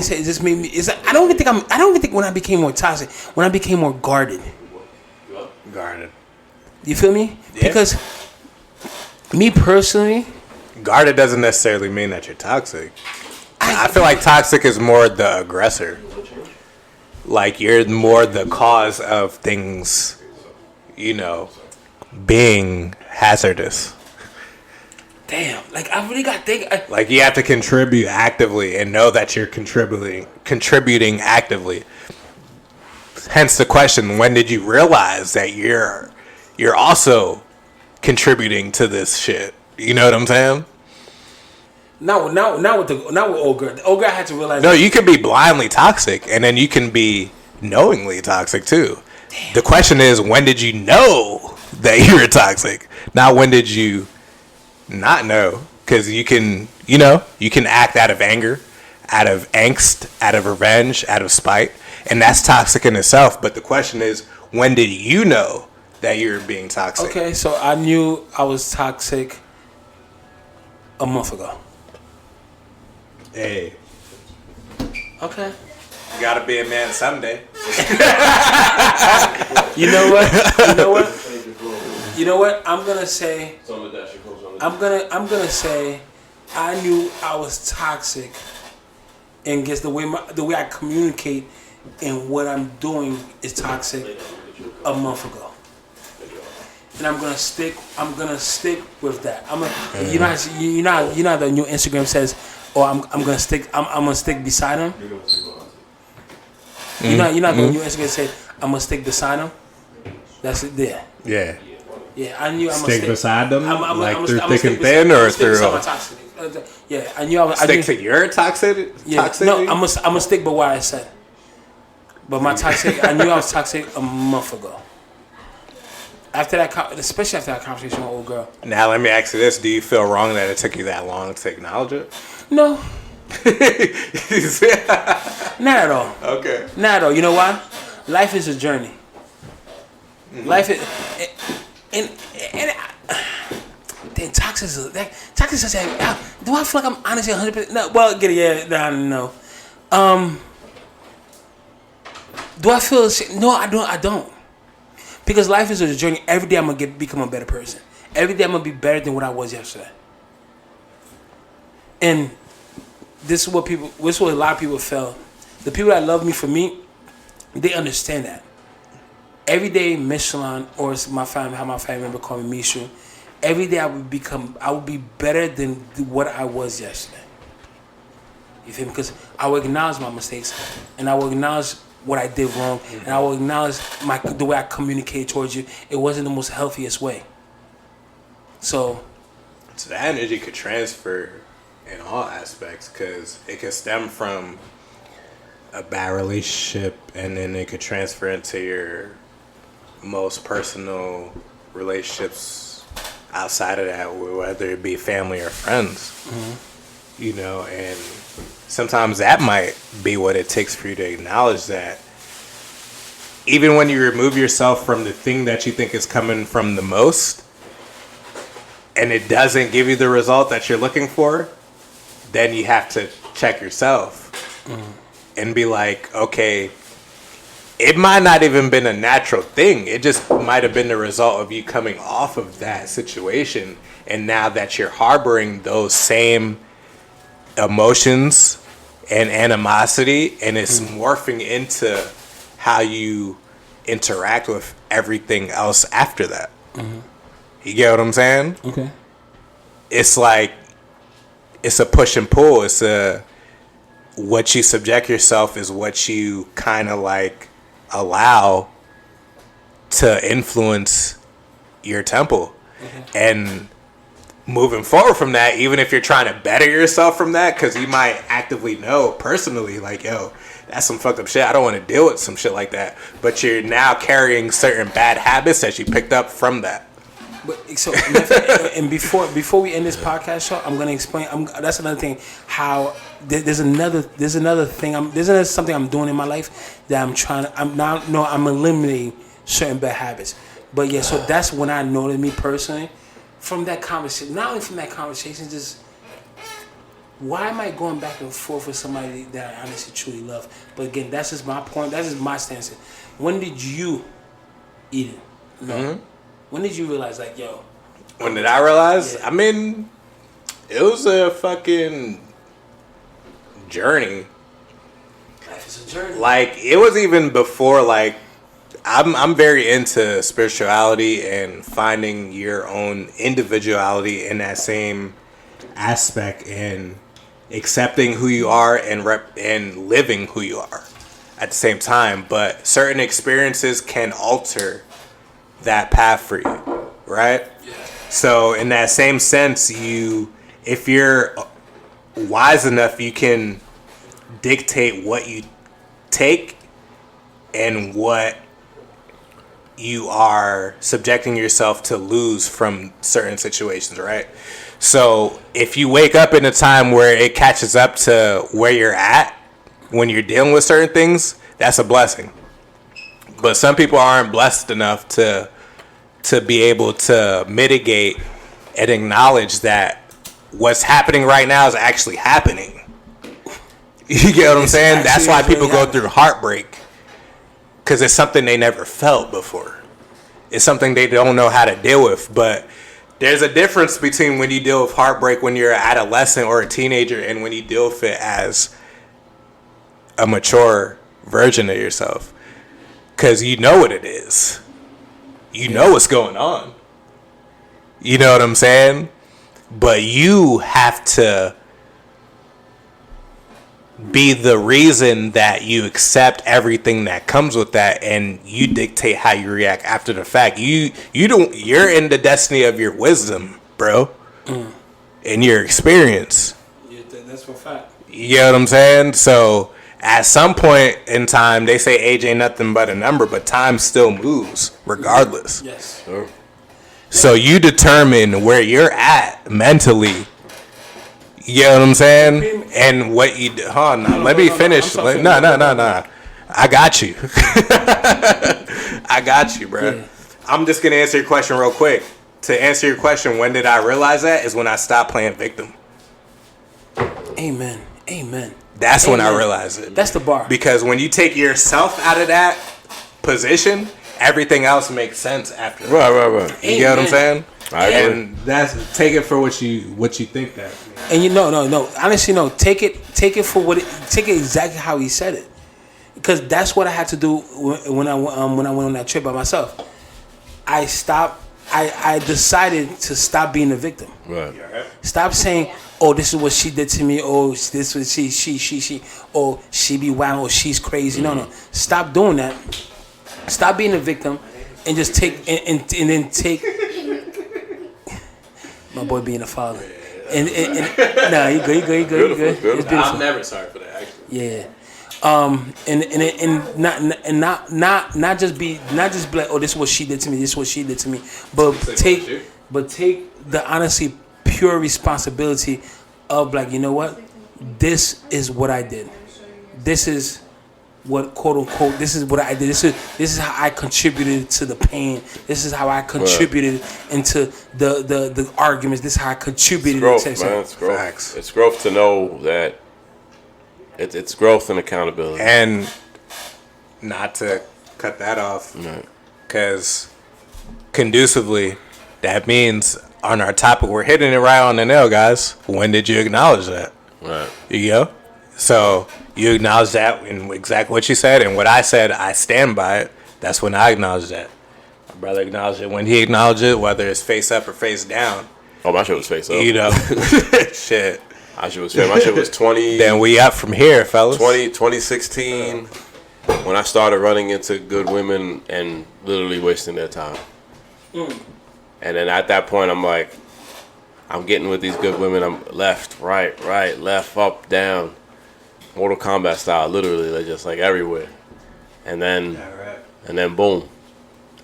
said, it just made me. It's like, I don't even think when I became more toxic, when I became more guarded. Guarded. You feel me? Yeah. Because me personally, Guarded doesn't necessarily mean that you're toxic. I feel like toxic is more the aggressor. Like you're more the cause of things, being hazardous. damn, like I really got think. Like you have to contribute actively and know that you're contributing actively. Hence the question: when did you realize that you're also contributing to this shit? You know what I'm saying? Not with old girl. The old girl had to realize. No, you can be blindly toxic, and then you can be knowingly toxic too. Damn. The question is, when did you know that you were toxic? Not when did you not know? Because you can act out of anger, out of angst, out of revenge, out of spite, and that's toxic in itself. But the question is, when did you know that you're being toxic? Okay, so I knew I was toxic a month ago. Hey, Okay. you gotta be a man someday. You know what? I'm gonna say I knew I was toxic, and guess the way I communicate and what I'm doing is toxic a month ago. And I'm gonna stick with that. You know the new Instagram says, "Oh, I'm gonna stick beside him." You know the new Instagram said, "I'm gonna stick beside him." That's it there. Yeah. Yeah, I knew I'm gonna Stick beside them, like through thick and stick thin, beside- or I'm through. beside my toxicity. Yeah, I knew I was. Stick to your toxicity. Yeah, Toxicity? no, I'm gonna stick by what I said. But my toxic, I knew I was toxic a month ago. Especially after that conversation with old girl. Now let me ask you this: do you feel wrong that it took you that long to acknowledge it? No, Not at all. Okay. Not at all. You know why? Life is a journey. Mm-hmm. Life is, and damn, toxic is such a. Do I feel like I'm honestly 100%? No. Well, get it. Yeah. No. Do I feel? No, I don't. I don't. Because life is a journey. Every day I'm gonna become a better person. Every day I'm gonna be better than what I was yesterday. And this is what a lot of people felt. The people that love me for me, they understand that. Every day, Michelin or my family, how my family member call me Mishu. Every day I would be better than what I was yesterday. You feel me? Because I will acknowledge my mistakes, and I will acknowledge what I did wrong, and I will acknowledge the way I communicate towards you. It wasn't the most healthiest way. So that energy could transfer in all aspects, because it could stem from a bad relationship, and then it could transfer into your most personal relationships outside of that, whether it be family or friends. Mm-hmm. You know, and sometimes that might be what it takes for you to acknowledge that even when you remove yourself from the thing that you think is coming from the most, and it doesn't give you the result that you're looking for, then you have to check yourself and be like, okay, it might not even been a natural thing. It just might have been the result of you coming off of that situation. And now that you're harboring those same emotions and animosity, and it's morphing into how you interact with everything else after that. You get what I'm saying? Okay. It's like, it's a push and pull. It's what you subject yourself is what you kind of like allow to influence your temple. And moving forward from that, even if you're trying to better yourself from that, because you might actively know personally, like, yo, that's some fucked up shit. I don't want to deal with some shit like that. But you're now carrying certain bad habits that you picked up from that. But so, and before we end this podcast show, I'm gonna explain. That's another thing. How there's another thing. There's something I'm doing in my life that I'm eliminating certain bad habits. But yeah, so that's when I know that me personally, from that conversation, not only from that conversation, just why am I going back and forth with somebody that I honestly truly love? But again, that's just my point. That's just my stance. When did you eat it? No. Mm-hmm. When did you realize, like, yo? When did I realize? Yeah. I mean, it was a fucking journey. Life is a journey. Like, it was even before, like, I'm very into spirituality and finding your own individuality in that same aspect, and accepting who you are and living who you are at the same time. But certain experiences can alter that path for you, right? Yeah. So in that same sense, if you're wise enough, you can dictate what you take and what you are subjecting yourself to lose from certain situations, right? So if you wake up in a time where it catches up to where you're at when you're dealing with certain things, that's a blessing. But some people aren't blessed enough to be able to mitigate and acknowledge that what's happening right now is actually happening. You get what I'm saying? That's why people go through heartbreak, because it's something they never felt before. It's something they don't know how to deal with. But there's a difference between when you deal with heartbreak when you're an adolescent or a teenager, and when you deal with it as a mature version of yourself. Because you know what it is. You know what's going on. You know what I'm saying? But you have to be the reason that you accept everything that comes with that, and you dictate how you react after the fact. You're in the destiny of your wisdom, bro. And your experience. Yeah, that's for a fact. You know what I'm saying? So at some point in time, they say age ain't nothing but a number, but time still moves regardless. Yes. Sure. So you determine where you're at mentally, You know what I'm saying? And what you do. Hold on, let me finish. No. I got you. I got you, bro. Yeah. I'm just going to answer your question real quick. To answer your question, when did I realize that? Is when I stopped playing victim. Amen. That's when I Amen. realized it. That's the bar. Because when you take yourself out of that position, everything else makes sense after that. Right. You get what I'm saying? I agree. And that's take it for what you think that. And no. Honestly, no. Take it for what. Take it exactly how he said it, because that's what I had to do when I went on that trip by myself. I stopped. I decided to stop being a victim. Right. Stop saying, "Oh, this is what she did to me." Oh, this was she. Oh, she be wild. Oh, she's crazy. No. Stop doing that. Stop being a victim, and just take and then take. My boy being a father. And nah, you good. Beautiful. It's beautiful. I'm never sorry for that. Actually. Yeah. And not just be like, oh, this is what she did to me. But take the honestly pure responsibility of like, you know what? This is what I did. This is what quote unquote. This is what I did. This is how I contributed to the pain. This is how I contributed into the arguments. This is how I contributed. It's growth, to man. It's growth. Facts. It's growth to know that it's growth and accountability. And not to cut that off, Right. because conducively, that means on our topic, we're hitting it right on the nail, guys. When did you acknowledge that? Right. You go. So you acknowledge that in exactly what you said, and what I said, I stand by it. That's when I acknowledge that. My brother acknowledged it when he acknowledged it, whether it's face up or face down. Oh, my shit was face up. You know, shit. My shit was 20. Then we up from here, fellas. 2016, when I started running into good women and literally wasting their time. And then at that point, I'm like, I'm getting with these good women. I'm left, right, left, up, down. Mortal Kombat style, literally, they're just like everywhere. And then boom.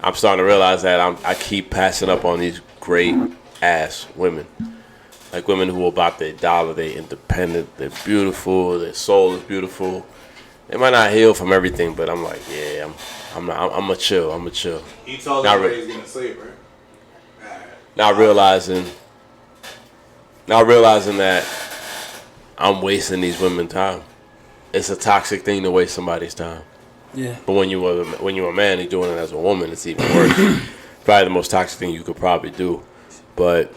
I'm starting to realize that I keep passing up on these great ass women. Like women who are about their dollar, they're independent, they're beautiful, their soul is beautiful. They might not heal from everything, but I'm like, yeah, I'm a chill. He told Not us where re- he's gonna sleep, right? Not realizing that I'm wasting these women's time. It's a toxic thing to waste somebody's time. Yeah. But when you're a man and doing it as a woman, it's even worse. Probably the most toxic thing you could probably do. But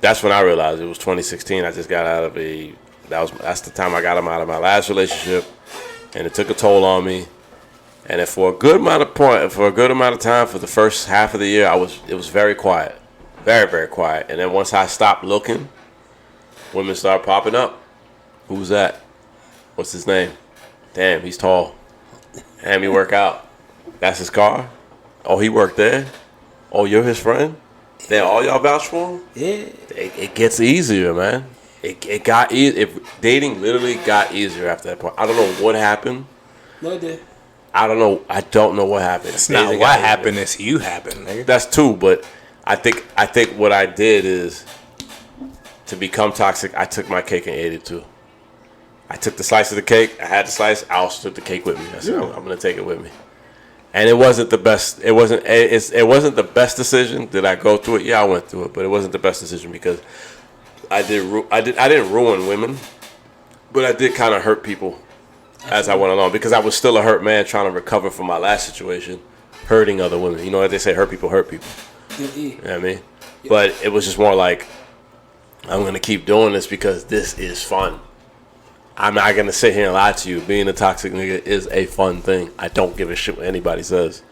that's when I realized it was 2016. I just got out of that's the time I got him out of my last relationship, and it took a toll on me. And then for a good amount of time, for the first half of the year, it was very quiet, very, very quiet. And then once I stopped looking, women started popping up. Who's that? What's his name? Damn, he's tall. Damn, he work out. That's his car. Oh, he worked there. Oh, you're his friend. Then all y'all vouch for him. Yeah. It gets easier, man. It got dating literally got easier after that point. I don't know what happened. No, it did. I don't know what happened. It's not what happened, it's you happened, nigga. That's true, but I think what I did is to become toxic, I took my cake and ate it too. I took the slice of the cake, I had the slice, I also took the cake with me. I said, I'm gonna take it with me. And it wasn't the best the best decision. Did I go through it? Yeah, I went through it, but it wasn't the best decision because I didn't ruin women, but I did kind of hurt people as I went along because I was still a hurt man trying to recover from my last situation, hurting other women. You know what they say, hurt people hurt people. You know what I mean? But it was just more like, I'm going to keep doing this because this is fun. I'm not going to sit here and lie to you. Being a toxic nigga is a fun thing. I don't give a shit what anybody says.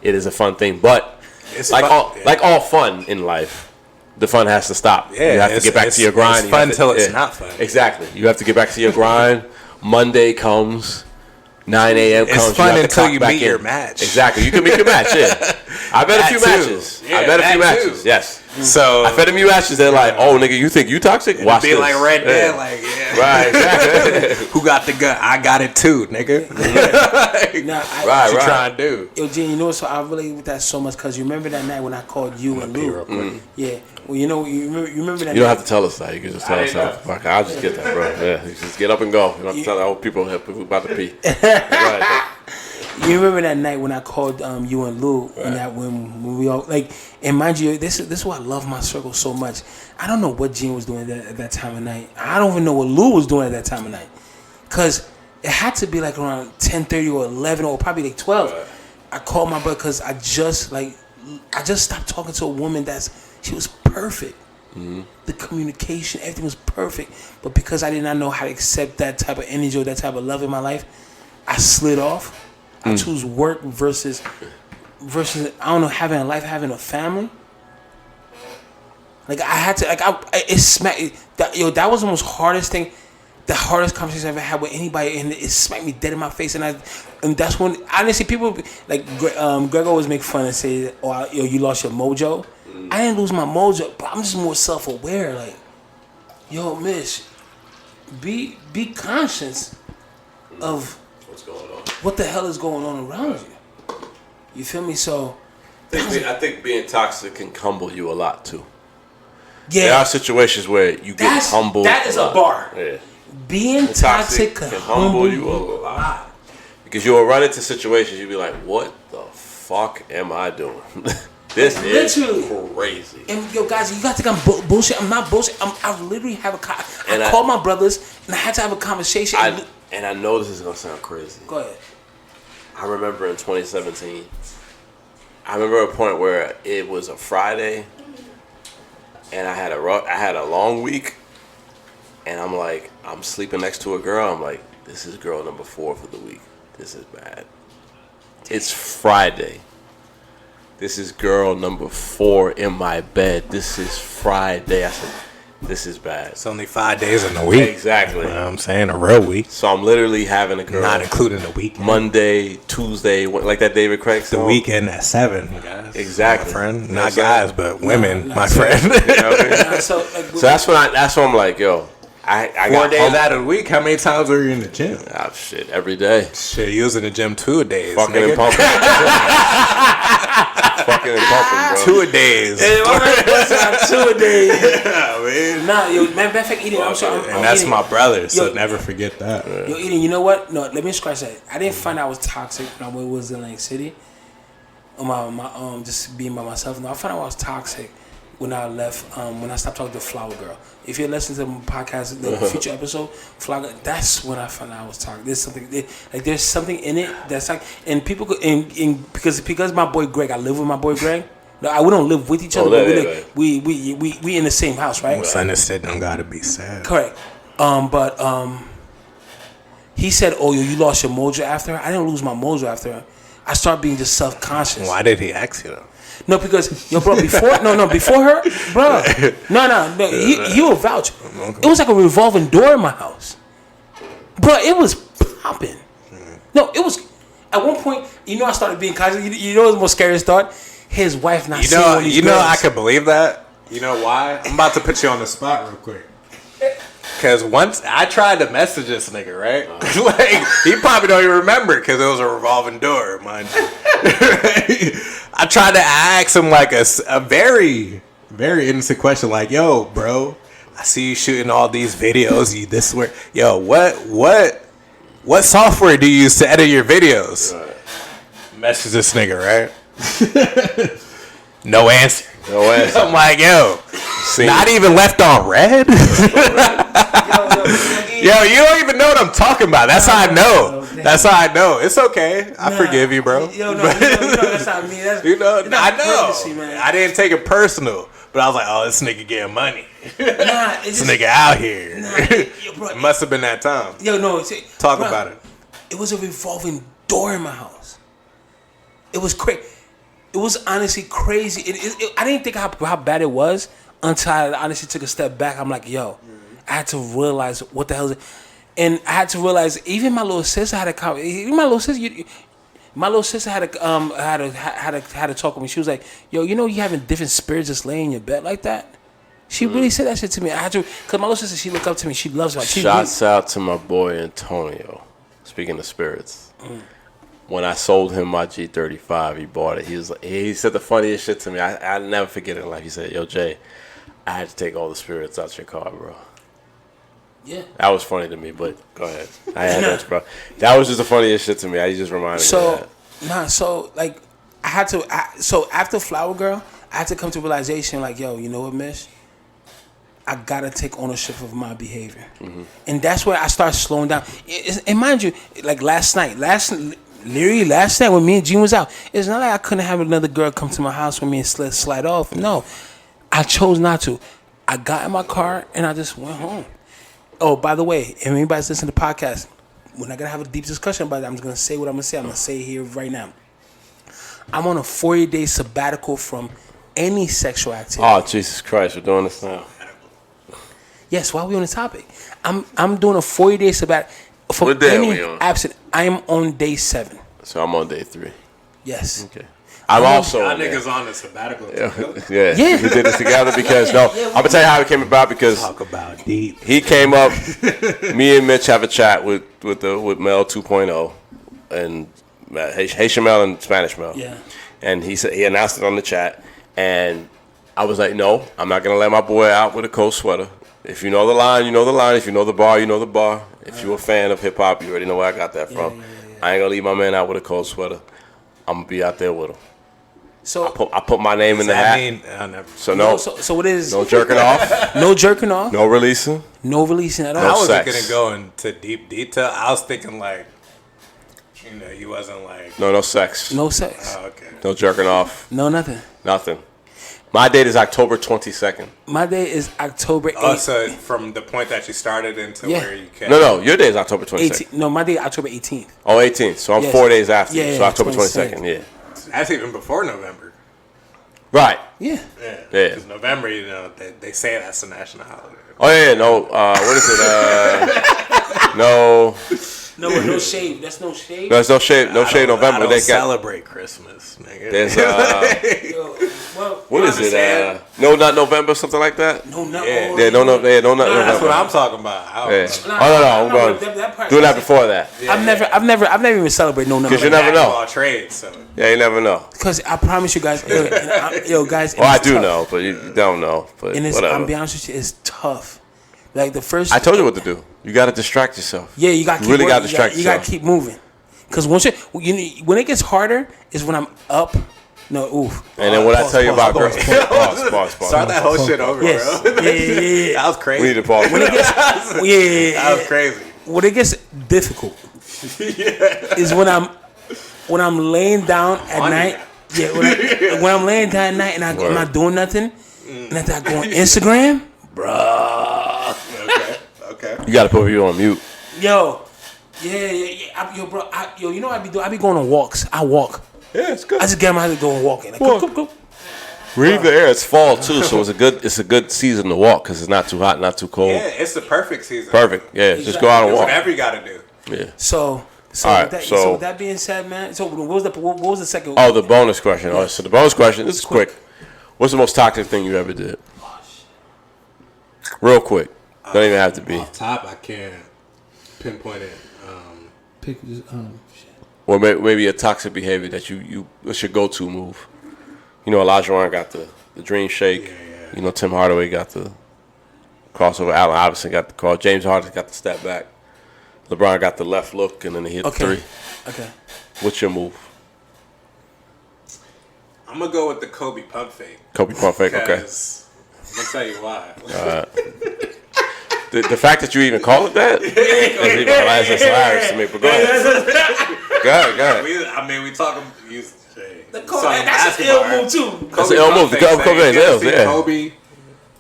It is a fun thing. But It's like fun, like all fun in life, the fun has to stop. Yeah, you have to get back to your grind. It's fun until it's not fun. Exactly. You have to get back to your grind. Monday comes. 9 a.m. comes. It's fun until you back meet in. your match. Exactly. You can meet your match, yeah. I bet a few matches. Yeah, I bet a few that matches. too. Yes. So I bet a few matches. They're like, oh, nigga, you think you toxic? Watch be this. like Red Dead, Yeah. like, yeah. Right, exactly. Who got the gun? I got it too, nigga. Nah, What you trying to do? Yo, Gene, you know, so I relate with that so much because you remember that night when I called you and Lou? real quick. Yeah, Well, you remember that. You don't have to tell us that. You can just tell us that. Fuck, I'll just get that, bro. Yeah, you just get up and go. You don't have to tell the old people about to pee. Go ahead. You remember that night when I called you and Lou, and that when we all like, and mind you, this is why I love my circle so much. I don't know what Gene was doing at that time of night. I don't even know what Lou was doing at that time of night, cause it had to be like around 10:30 or 11 or probably like 12. Right. I called my brother because I just stopped talking to a woman she was perfect. Mm-hmm. The communication, everything was perfect, but because I did not know how to accept that type of energy or that type of love in my life, I slid off. I choose work versus I don't know, having a life, having a family. Like I had to, it smacked. That was the most hardest thing, the hardest conversation I ever had with anybody, and it smacked me dead in my face. And that's when honestly people like Greg always make fun and say, "Oh, you lost your mojo." I didn't lose my mojo, but I'm just more self-aware. Like, yo, Mish, be conscious of what's going on. What the hell is going on around you? You feel me? So I think being toxic can humble you a lot too. Yeah, there are situations where you get humbled. That is a bar. Yeah. Being toxic can humble you a lot. Because you'll run into situations you'll be like, what the fuck am I doing? This is crazy. And yo, guys, you got to think I'm bullshit. I'm not bullshit. I literally have I called my brothers and I had to have a conversation. And I know this is gonna sound crazy. Go ahead. I remember in 2017. I remember a point where it was a Friday, and I had a long week, and I'm sleeping next to a girl. I'm like, this is girl number 4 for the week. This is bad. It's Friday. This is girl number 4 in my bed. This is Friday. I said, this is bad. It's only 5 days in a week. Exactly. You know what I'm saying? A real week. So I'm literally having a girl. Not including the weekend. Monday, Tuesday, like that David Craig song. The weekend at 7, guys. Exactly. My friend. Not guys, but women, my friend. You know what I mean? So that's when I'm like, yo, I 4 got days out of the week. How many times were you in the gym? Oh, shit, every day. Shit, you was in the gym 2 days. Fucking and pumping. Fucking and pumping, bro. 2 days. Hey, all right, 2 days. Yeah, man. Nah, yo, matter of fact, Eden, I'm sorry. And that's Eden. My brother, so never forget that. Yo, Eden, you know what? No, let me scratch that. I didn't find out I was toxic when I was in Atlantic City. My just being by myself. No, I found out I was toxic when I left. When I stopped talking to Flower Girl. If you're listening to the podcast, the future episode, Flower Girl, that's when I found out I was toxic. There's something in it that's like, and people could, because my boy Greg, I live with my boy Greg. No, we don't live with each other. But we in the same house, right? Son is said don't gotta be sad. Correct. But he said, "Oh, you lost your mojo after her." I didn't lose my mojo after her. I started being just self-conscious. Why did he ask you though? No, because bro, before her, bro. No, he will vouch. Okay. It was like a revolving door in my house, bro. It was popping. No, it was. At one point, I started being conscious. You know, the most scariest thought. His wife not seeing all these girls. I could believe that. You know why? I'm about to put you on the spot real quick. Because once I tried to message this nigga, right? Like, he probably don't even remember because it was a revolving door, mind you. I tried to ask him like a very, very innocent question, like, "Yo, bro, I see you shooting all these videos. Yo, what software do you use to edit your videos?" Right. Message this nigga, right? No answer. I'm like, yo, not even left on red? Yo, you don't even know what I'm talking about. That's how I know. That's how I know. It's okay. I forgive you, bro. Yo, no, that's not me. I know. I didn't take it personal, but I was like, oh, this nigga getting money. This nigga out here. It must have been that time. Yo, no. Talk about it. It was a revolving door in my house. It was crazy. It was honestly crazy. I didn't think how bad it was until I honestly took a step back. I'm like, yo, I had to realize what the hell is it. And I had to realize even my little sister had a conversation. My little sister had a talk with me. She was like, yo, you having different spirits just laying in your bed like that? She really said that shit to me. I had to, because my little sister, she looked up to me. She loves me. Shouts out to my boy Antonio. Speaking of spirits. When I sold him my G35, he bought it. He said the funniest shit to me. I never forget it in life. He said, "Yo, Jay, I had to take all the spirits out your car, bro. Yeah. That was funny to me, but go ahead. I had that, bro. That was just the funniest shit to me. I just reminded me of that. So like, I had to. So after Flower Girl, I had to come to realization, like, yo, you know what, Mish? I gotta take ownership of my behavior, and that's where I start slowing down. And mind you, like last night when me and Gene was out, it's not like I couldn't have another girl come to my house with me and slide off. No, I chose not to. I got in my car and I just went home. Oh, by the way, if anybody's listening to the podcast, we're not gonna have a deep discussion about it. I'm just gonna say what I'm gonna say. I'm gonna say it here right now. I'm on a 40-day sabbatical from any sexual activity. Oh, Jesus Christ, we're doing this now. Yes, while we on the topic, I'm doing a 40-day sabbatical from What day are any we on? absent. I am on day 7. So I'm on day 3. Yes. Okay. I'm also Y'all on there. niggas on the sabbatical. Yeah. Yeah. We did this together because I'm gonna tell you how it came about because Talk about deep. he came up. Me and Mitch have a chat with Mel 2.0 and Haitian Mel and Spanish Mel. Yeah. And he said he announced it on the chat, and I was like, no, I'm not gonna let my boy out with a cold sweater. If you know the line, you know the line. If you know the bar, you know the bar. If you're a fan of hip hop, you already know where I got that from. I ain't gonna leave my man out with a cold sweater. I'm gonna be out there with him. So I put my name in the hat. I never. So no, so what is no jerking off, no jerking off, no releasing. no releasing at all. I wasn't sex. gonna go into deep detail. I was thinking like, you know, you wasn't like. No sex. No sex. Oh, okay. No jerking off. No nothing. Nothing. My date is October 22nd. My day is October 8th. Oh, so from the point that you started until Yeah. where you came. No, your day is October 22nd. No, my day October 18th. Oh, 18th. So I'm Yes. 4 days after. Yeah, so October 22nd. 22nd. Yeah. That's even before November. Right. Yeah. Yeah. Yeah. Because November, you know, they say that's a national holiday. Oh yeah. No. What is it? No. No shade. That's no shade. There's no shade. No shade. November. I don't They got. celebrate Christmas, nigga. There's Yo, well, what is it? understand? No, not November. Something like that. no, no. Yeah. Yeah. No. Not That's what November. I'm talking about. I don't Yeah. know. Oh no. I'm going. that part- Doing that before that. I've never even celebrated no number. Because you never Jack of know. all trades, so. Yeah. You never know. Because I promise you guys, guys. Well, I it's do tough. know, but you don't know. But And it's, whatever. I'm be honest with you, it's tough. Like the first. I told you what to do. You got to distract yourself. Yeah, you got. You really got to distract You got yourself. to keep moving. Because once when it gets harder is when I'm up. No, oof. And then what I tell you about pause, girls. Pause. Start that whole shit over, Yes. bro. Yeah. That was crazy. We need to pause. When it gets, That was crazy. when it gets difficult is when I'm laying down at Funny. night. Yeah, when I'm laying down at night and I'm not doing nothing, and then I go on Instagram, bruh. Okay. You got to put you on mute. Yo, yo, bro, you know what I be doing? I be going on walks. I walk. Yeah, it's good. I just get my head to go and walking. Like, Walk. go. Breathe the air. It's fall too, so it's a good season to walk because it's not too hot, not too cold. Yeah, it's the perfect season. Perfect. Yeah, just go out and Do walk. whatever you gotta do. Yeah. So, All right, so with that being said, man. So what was the second? Oh, the bonus question. Oh, so the bonus question. This is quick. What's the most toxic thing you ever did? Real quick. Don't even have to be. Off top, I can't pinpoint it. Pick, Or maybe a toxic behavior that you what's your go-to move? You know, Elijah Warren got the dream shake. Yeah. You know, Tim Hardaway got the crossover. Allen Iverson got the call. James Harden got the step back. LeBron got the left look, and then he hit the three. Okay. What's your move? I'm gonna go with the Kobe pump fake. Kobe pump fake. Okay. Because I'm gonna tell you why. The fact that you even call it that that's hilarious to me. But go ahead. Go ahead. We talking. That's an ill move too. That's an ill move. The Kobe is ill, yeah. Kobe,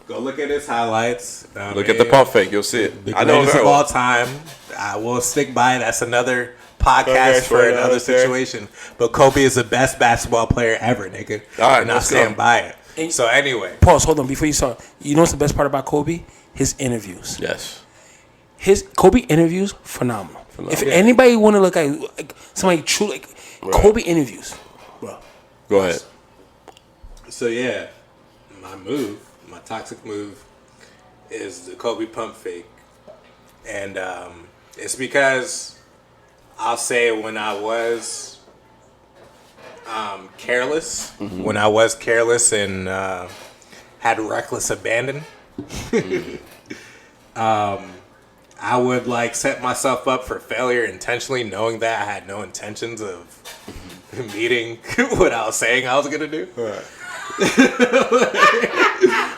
go look at his highlights. Look at the pump fake. You'll see it. The I know greatest very of all well. time. I will stick by it. That's another podcast Okay, for sure, another okay. situation. But Kobe is the best basketball player ever, nigga. All right, and I let's stand go. by it. And- So anyway, Pause. Hold on. Before you start, you know what's the best part about Kobe? His interviews. Yes. His Kobe interviews, phenomenal. If anybody want to look at like somebody true, like Kobe interviews, bro. Go ahead. so yeah, my toxic move, is the Kobe pump fake, and it's because I'll say when I was careless, when I was careless and had reckless abandon. I would like set myself up for failure intentionally, knowing that I had no intentions of meeting what I was saying I was gonna do. Right.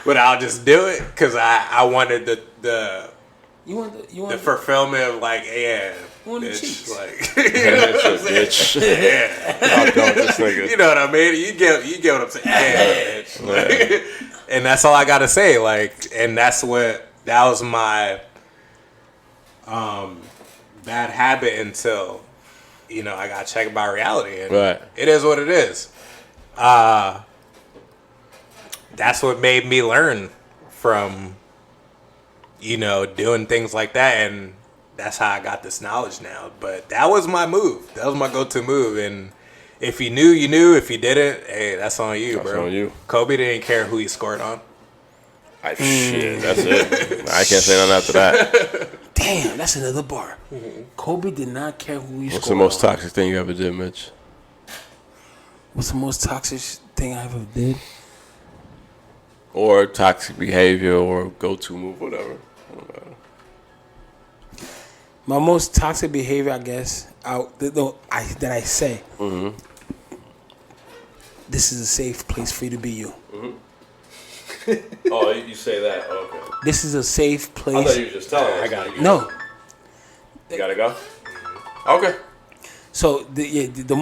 But I'll just do it because I wanted the the fulfillment of like, yeah, you want the bitch, cheeks. like, Bitch. yeah. I'll go with this nigga. You know what I mean? You get what I'm saying? Yeah, bitch. Like, and that's all I gotta say. Like, and that was my bad habit until I got checked by reality, and Right. it is what it is. That's what made me learn from doing things like that, and that's how I got this knowledge now. But that was my move. That was my go-to move, and if you knew, you knew. If you didn't, hey, that's on you, That's bro. on you. Kobe didn't care who he scored on. Shit, that's it. I can't say nothing after that. Damn, that's another bar. Kobe did not care who he What's the scored most on. toxic thing you ever did, Mitch? What's the most toxic thing I ever did? Or toxic behavior, or go-to move, whatever. Don't matter. My most toxic behavior, I guess, that I say. Mm-hmm. This is a safe place for you to be you. Oh, you say that? Oh, okay. This is a safe place. I thought you were just telling us. I gotta go. No. You gotta go? Okay. So the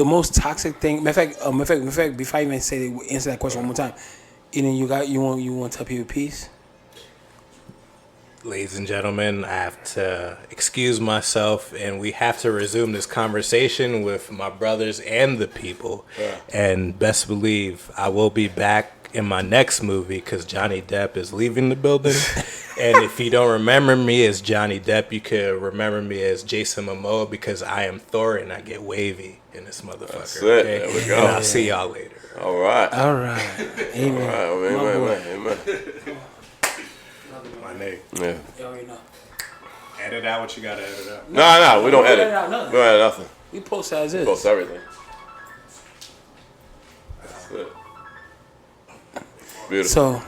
most toxic thing. Matter of fact, before I even answer that question one more time, you want to tell people peace. Ladies and gentlemen, I have to excuse myself, and we have to resume this conversation with my brothers and the people. Yeah. And best believe I will be back in my next movie because Johnny Depp is leaving the building. And if you don't remember me as Johnny Depp, you could remember me as Jason Momoa because I am Thor and I get wavy in this motherfucker. That's it. Okay? There we go. And I'll see y'all later. All right. All right. Amen. All right. Amen. My name. Yeah. You already know. Edit out what you gotta edit out. No, we don't We don't edit. edit out nothing. We don't edit nothing. We post as is. Post everything. That's it. Beautiful.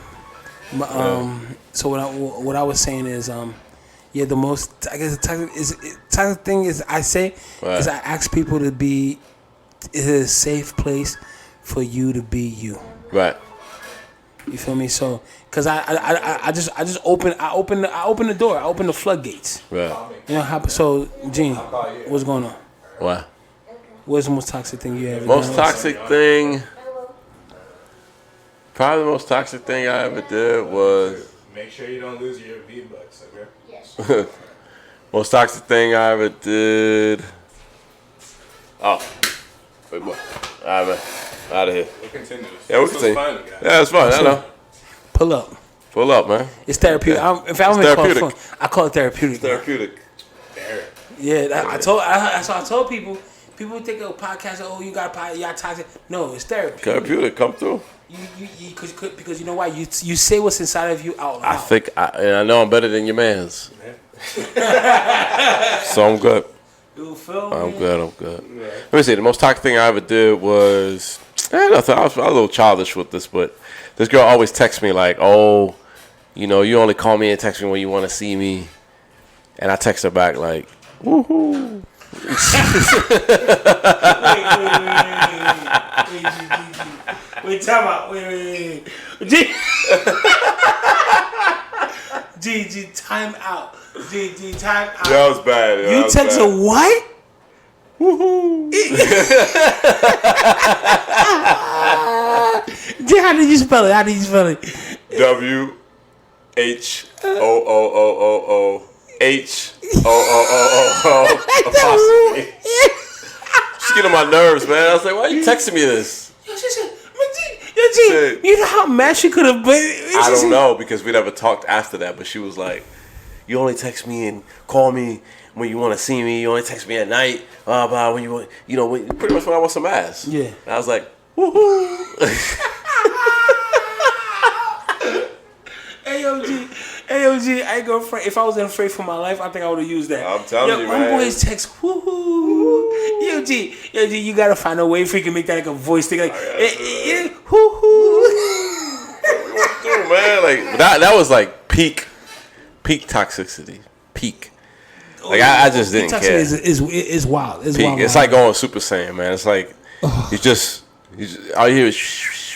So what I was saying is the most, I guess the toxic thing is I say Right. is I ask people to be, is it a safe place for you to be you? Right. You feel me? So because I just open the door, I open the floodgates. Right. You know so Gene, what's going on? What? What's the most toxic thing you ever Most done? toxic thing. Probably the most toxic thing I ever did was. Make sure you don't lose your V-Bucks, okay? Most toxic thing I ever did. Oh. Wait, what? All right, man. Out of here. We'll continue this. Yeah, we'll This was continue. fun, guys. Yeah, it's fun. I know. Pull up. Pull up, man. It's therapeutic. Okay. If I don't call it therapeutic. fun, I call it therapeutic. Therapeutic. There. Yeah, I told people think of podcast. Oh, you got a podcast. Y'all toxic. No, it's therapeutic. Therapeutic. Come through. Because you know why you say what's inside of you out loud. I think I know I'm better than your man's. So I'm good. You feel me? I'm good. Let me see. The most toxic thing I ever did was nothing. I was a little childish with this, but this girl always texts me like, "Oh, you only call me and text me when you want to see me," and I text her back like, "Woohoo." Wait, time out. Wait. G, time out. G, time out. That was bad. You text her what? Woohoo. G, how did you spell it? WHOOOOHOOOO apostrophe. She's getting on my nerves, man. I was like, why are you texting me this? Yo, she said, G, you know how mad she could have been? I don't know because we never talked after that, but she was like, you only text me and call me when you want to see me. You only text me at night. When you want, pretty much when I want some ass. Yeah. And I was like, woohoo. Hey, yo, G, I ain't gonna front. If I was afraid for my life, I think I would have used that. I'm telling you, my man. boys text, woo-hoo. Yo, G, you gotta find a way for you can make that like a voice thing. Like, woo-hoo. like that was like peak toxicity. Peak. Like I just didn't care. Is wild. It's peak. wild. It's like going Super Saiyan, man. It's like you just all you hear is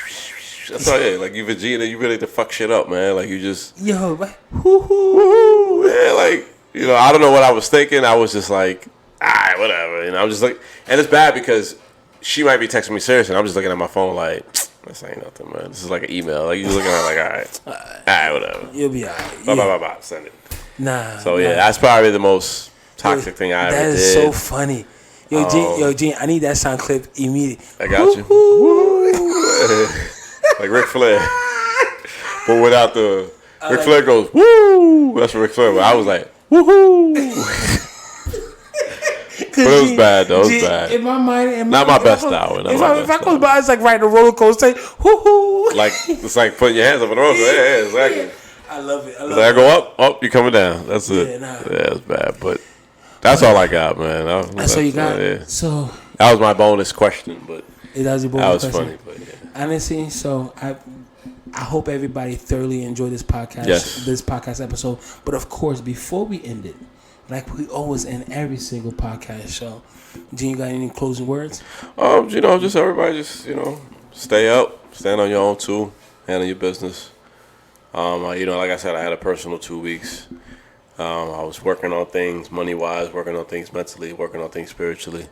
that's all it is. Like you Vegeta, you really to fuck shit up, man. Like you just woo-hoo, yeah, like I don't know what I was thinking. I was just like, alright, whatever. I'm just like, and it's bad because she might be texting me serious, and I'm just looking at my phone like, this ain't nothing, man. This is like an email. Like you looking at it like, alright, whatever. You'll be alright. Bye. Send it. Nah. So yeah, that's probably the most toxic thing I ever did. That is so funny. Yo, Gene, I need that sound clip immediately. I got you. Like Ric Flair. But without the... Ric Flair goes, woo! That's Ric Flair. But I was like, woohoo! But it was bad, though. It was bad. In my mind... Not my best style. If I close my eyes, like riding a roller coaster, woohoo! Like, it's like putting your hands up on the roller coaster. Yeah, exactly. I love it. I go up, you're coming down. That's it. Yeah, it's bad. But that's all I got, man. That's all you got? Yeah. So... That was my bonus question, but... That was funny, but yeah. Honestly, so I hope everybody thoroughly enjoyed this podcast, this podcast episode. But of course, before we end it, like we always end every single podcast show, Gene, you got any closing words? Just everybody, stay up, stand on your own too, handle your business. Like I said, I had a personal 2 weeks. I was working on things money-wise, working on things mentally, working on things spiritually,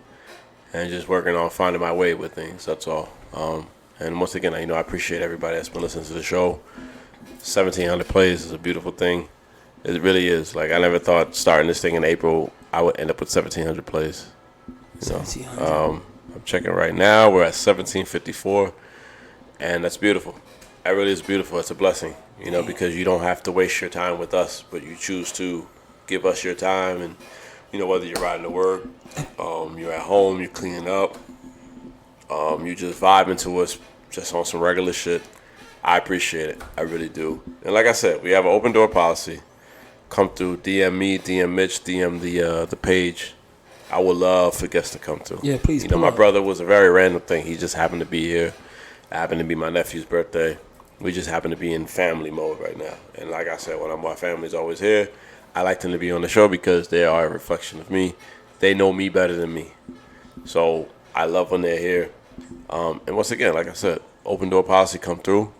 and just working on finding my way with things. That's all. And once again, I appreciate everybody that's been listening to the show. 1,700 plays is a beautiful thing. It really is. Like I never thought starting this thing in April, I would end up with 1,700 plays. 1,700. I'm checking right now. We're at 1,754, and that's beautiful. That really is beautiful. It's a blessing, because you don't have to waste your time with us, but you choose to give us your time. And whether you're riding to work, you're at home, you're cleaning up, you just vibing to us just on some regular shit. I appreciate it. I really do. And like I said, we have an open door policy. Come through, DM me, DM Mitch, DM the page. I would love for guests to come through. Yeah, please. My brother was a very random thing. He just happened to be here. It happened to be my nephew's birthday. We just happen to be in family mode right now. And like I said, when my family's always here, I like them to be on the show because they are a reflection of me. They know me better than me. So I love when they're here. And once again, like I said, open door policy come through.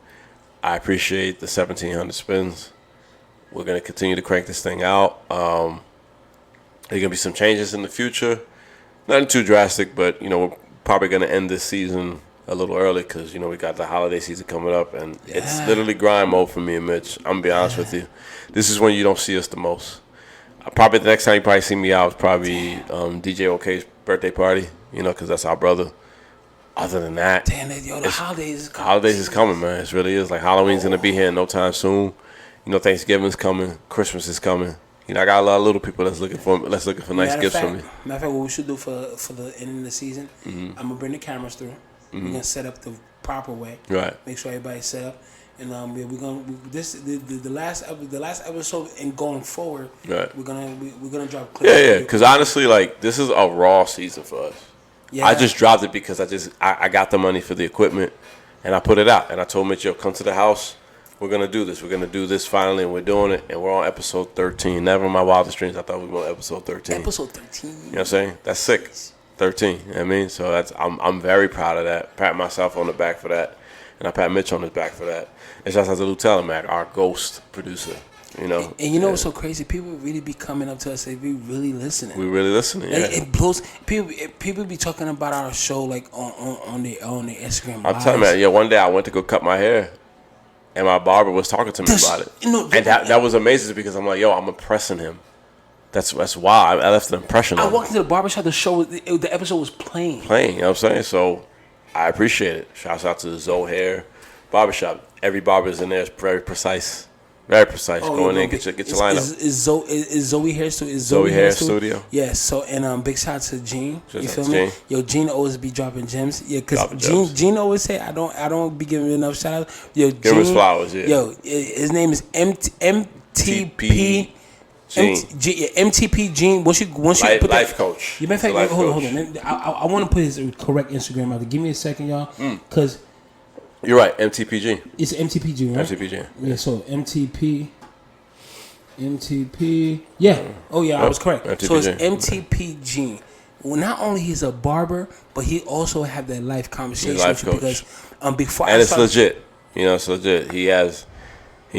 I appreciate the 1,700 spins. We're going to continue to crank this thing out. There's going to be some changes in the future. Nothing too drastic, but, we're probably going to end this season a little early because, we got the holiday season coming up. And it's literally grind mode for me and Mitch. I'm going to be honest with you. This is when you don't see us the most. Probably the next time you probably see me out is probably DJ OK's birthday party, because that's our brother. Other than that, the holidays is coming. Holidays is coming, man. It really is. Like Halloween's gonna be here in no time soon. Thanksgiving's coming. Christmas is coming. I got a lot of little people that's looking for nice gifts from me. Matter of fact, what we should do for the end of the season, I'm gonna bring the cameras through. We're gonna set up the proper way. Right. Make sure everybody's set up. And the last episode and going forward, right. We're gonna drop clips. Yeah. Because honestly, like this is a raw season for us. Yeah. I just dropped it because I got the money for the equipment, and I put it out. And I told Mitch, come to the house. We're gonna do this. We're gonna do this finally, and we're doing it. And we're on episode 13. Never in my wildest dreams I thought we were on episode 13. Episode 13. You know what I'm saying? That's sick. 13. You know what I mean? So I'm very proud of that. Pat myself on the back for that, and I pat Mitch on his back for that. And shout out to Lou Telemac, our ghost producer. And what's so crazy? People really be coming up to us and we really listening. We really listening. Yeah. It blows. People be talking about our show like on their Instagram. I'm telling you, man. One day I went to go cut my hair, and my barber was talking to me about it. And that was amazing because I'm like, I'm impressing him. That's why I left an impression. I walked into the barbershop. The episode was playing. You know what I'm saying? So I appreciate it. Shouts out to the Zoe Hair Barbershop. Every barber is in there. It's very precise. Very precise. Go in there and get your lineup. Is Zoe Hair Studio? Zoe Hair Studio. Yes. So and big shout out to Gene. You feel me? Yo, Gene always be dropping gems. Yeah, because Gene always say I don't be giving enough shout out. Yo, give him his flowers. Yeah. Yo, his name is MTP. MTP Gene. Once you put life coach. You matter of fact, hold on. I want to put his correct Instagram out there. Give me a second, y'all, because You're right, MTPG. It's MTPG, right? MTPG. Yeah, so MTP. Yeah. Oh, yeah, I was correct. MTPG. So it's MTPG. Well, not only he's a barber, but he also have that life conversation life with you coach. because before And I it's started, legit. You know, it's legit. He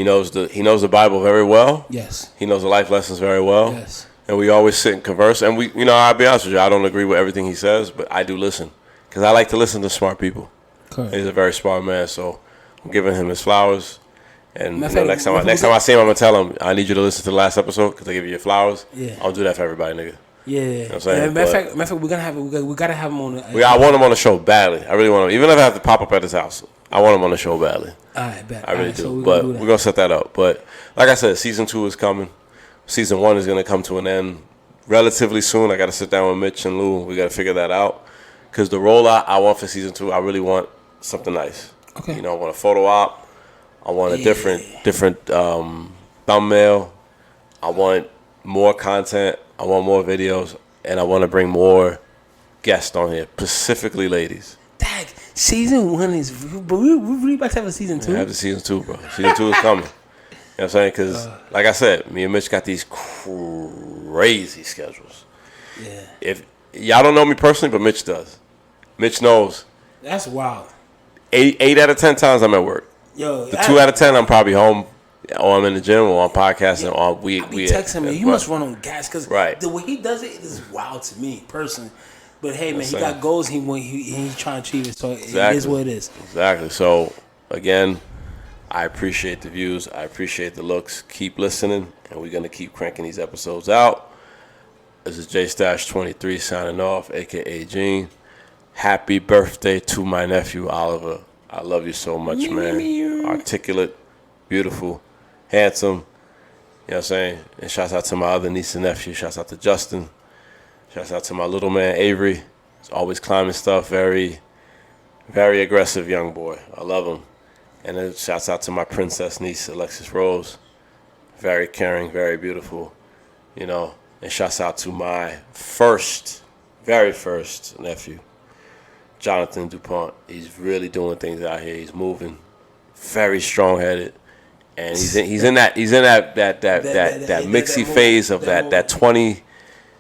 knows the Bible very well. Yes. He knows the life lessons very well. Yes. And we always sit and converse. And I'll be honest with you, I don't agree with everything he says, but I do listen. Because I like to listen to smart people. Correct. He's a very smart man, so I'm giving him his flowers. And next time I see him, I'm going to tell him, I need you to listen to the last episode because I give you your flowers. Yeah. I'll do that for everybody, nigga. Yeah. You know what I'm saying? Matter of fact, we gotta have him on. I want him on the show badly. I really want him. Even if I have to pop up at his house, I want him on the show badly. All right, bet. I really do. So But we're going to set that up. But like I said, season 2 is coming. Season 1 is going to come to an end relatively soon. I got to sit down with Mitch and Lou. We got to figure that out. Because the rollout I want for season 2, I really want something nice. Okay. I want a photo op. I want a different thumbnail. I want more content. I want more videos. And I want to bring more guests on here, specifically ladies. Dag, season 1 is... But we really about to have a season 2? Yeah, have the season 2, bro. Season 2 is coming. You know what I'm saying? Because, like I said, me and Mitch got these crazy schedules. Yeah. If y'all don't know me personally, but Mitch does. Mitch knows. That's wild. 8 out of 10 times I'm at work. Yo, The 2 out of 10 I'm probably home, or I'm in the gym, or I'm podcasting, or we texting me. You must run on gas because right. the way he does it is wild to me personally. But hey, man, That's he got goals. He's trying to achieve it. So Exactly. it is what it is. Exactly. So again, I appreciate the views. I appreciate the looks. Keep listening, and we're gonna keep cranking these episodes out. This is JStash23 signing off, aka Gene. Happy birthday to my nephew Oliver. I love you so much, man. Articulate, beautiful, handsome. You know what I'm saying? And shouts out to my other niece and nephew. Shouts out to Justin. Shouts out to my little man Avery. He's always climbing stuff. Very, very aggressive young boy. I love him. And then shouts out to my princess niece Alexis Rose. Very caring, very beautiful. And shouts out to my very first nephew, Jonathan DuPont. He's really doing things out here. He's moving, very strong-headed, and he's in that mixy phase of that 20,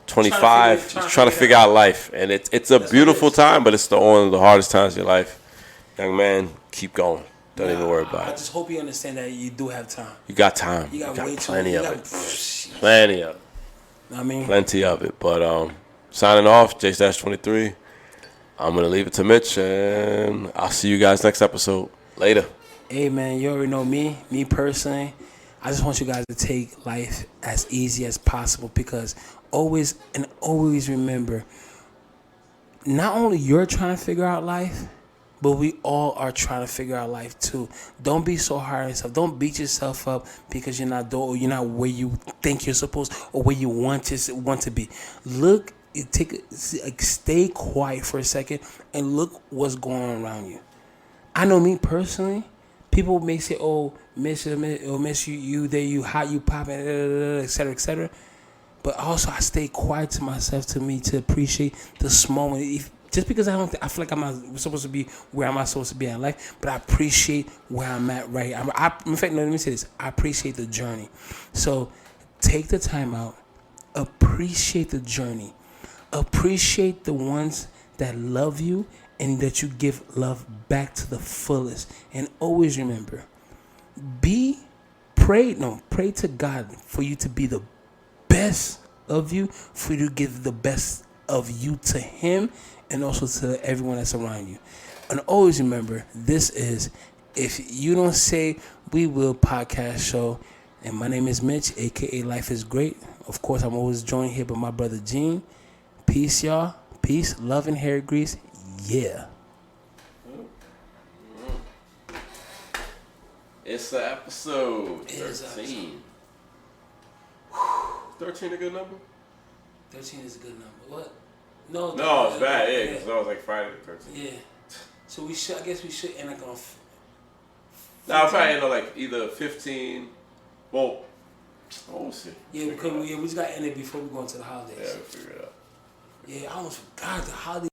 25. He's trying to figure out life, and it's a beautiful time, but it's one of the hardest times of your life. Young man, keep going. Don't even worry about it. I just hope you understand that you do have time. You got time. You got plenty of it. Plenty Plenty of it. I mean, Plenty of it. But signing off, JStash23. I'm going to leave it to Mitch, and I'll see you guys next episode. Later. hey, man, you already know me personally. I just want you guys to take life as easy as possible because always remember, not only you're trying to figure out life, but we all are trying to figure out life too. Don't be so hard on yourself. Don't beat yourself up because you're not doing, or you're not where you think you're supposed, or where you want to be. Look, stay quiet for a second and look what's going on around you. I know me personally. People may say, "Oh, miss you there, you hot, you popping, etc., etc." But also, I stay quiet to myself, to appreciate the small one. Just because I feel like I'm not supposed to be where I'm not supposed to be in life, but I appreciate where I'm at right. In fact, let me say this: I appreciate the journey. So take the time out, appreciate the journey, appreciate the ones that love you and that you give love back to the fullest. And always remember, pray to God for you to be the best of you, for you to give the best of you to Him and also to everyone that's around you. And always remember, this is If You Don't Say We Will podcast show. And my name is Mitch, aka Life is Great. Of course, I'm always joined here by my brother Gene. Peace, y'all. Peace, love, and hair grease. Yeah. It's the episode 13. 13 a good number? 13 is a good number. What? No, it's bad. Yeah, because that was like Friday the 13th. Yeah. So I guess we should end up on. I'll probably end up like either 15. Well, we'll see. Yeah, we just got to end it before we go into the holidays. Yeah, we'll figure it out. Yeah, I almost forgot the holidays.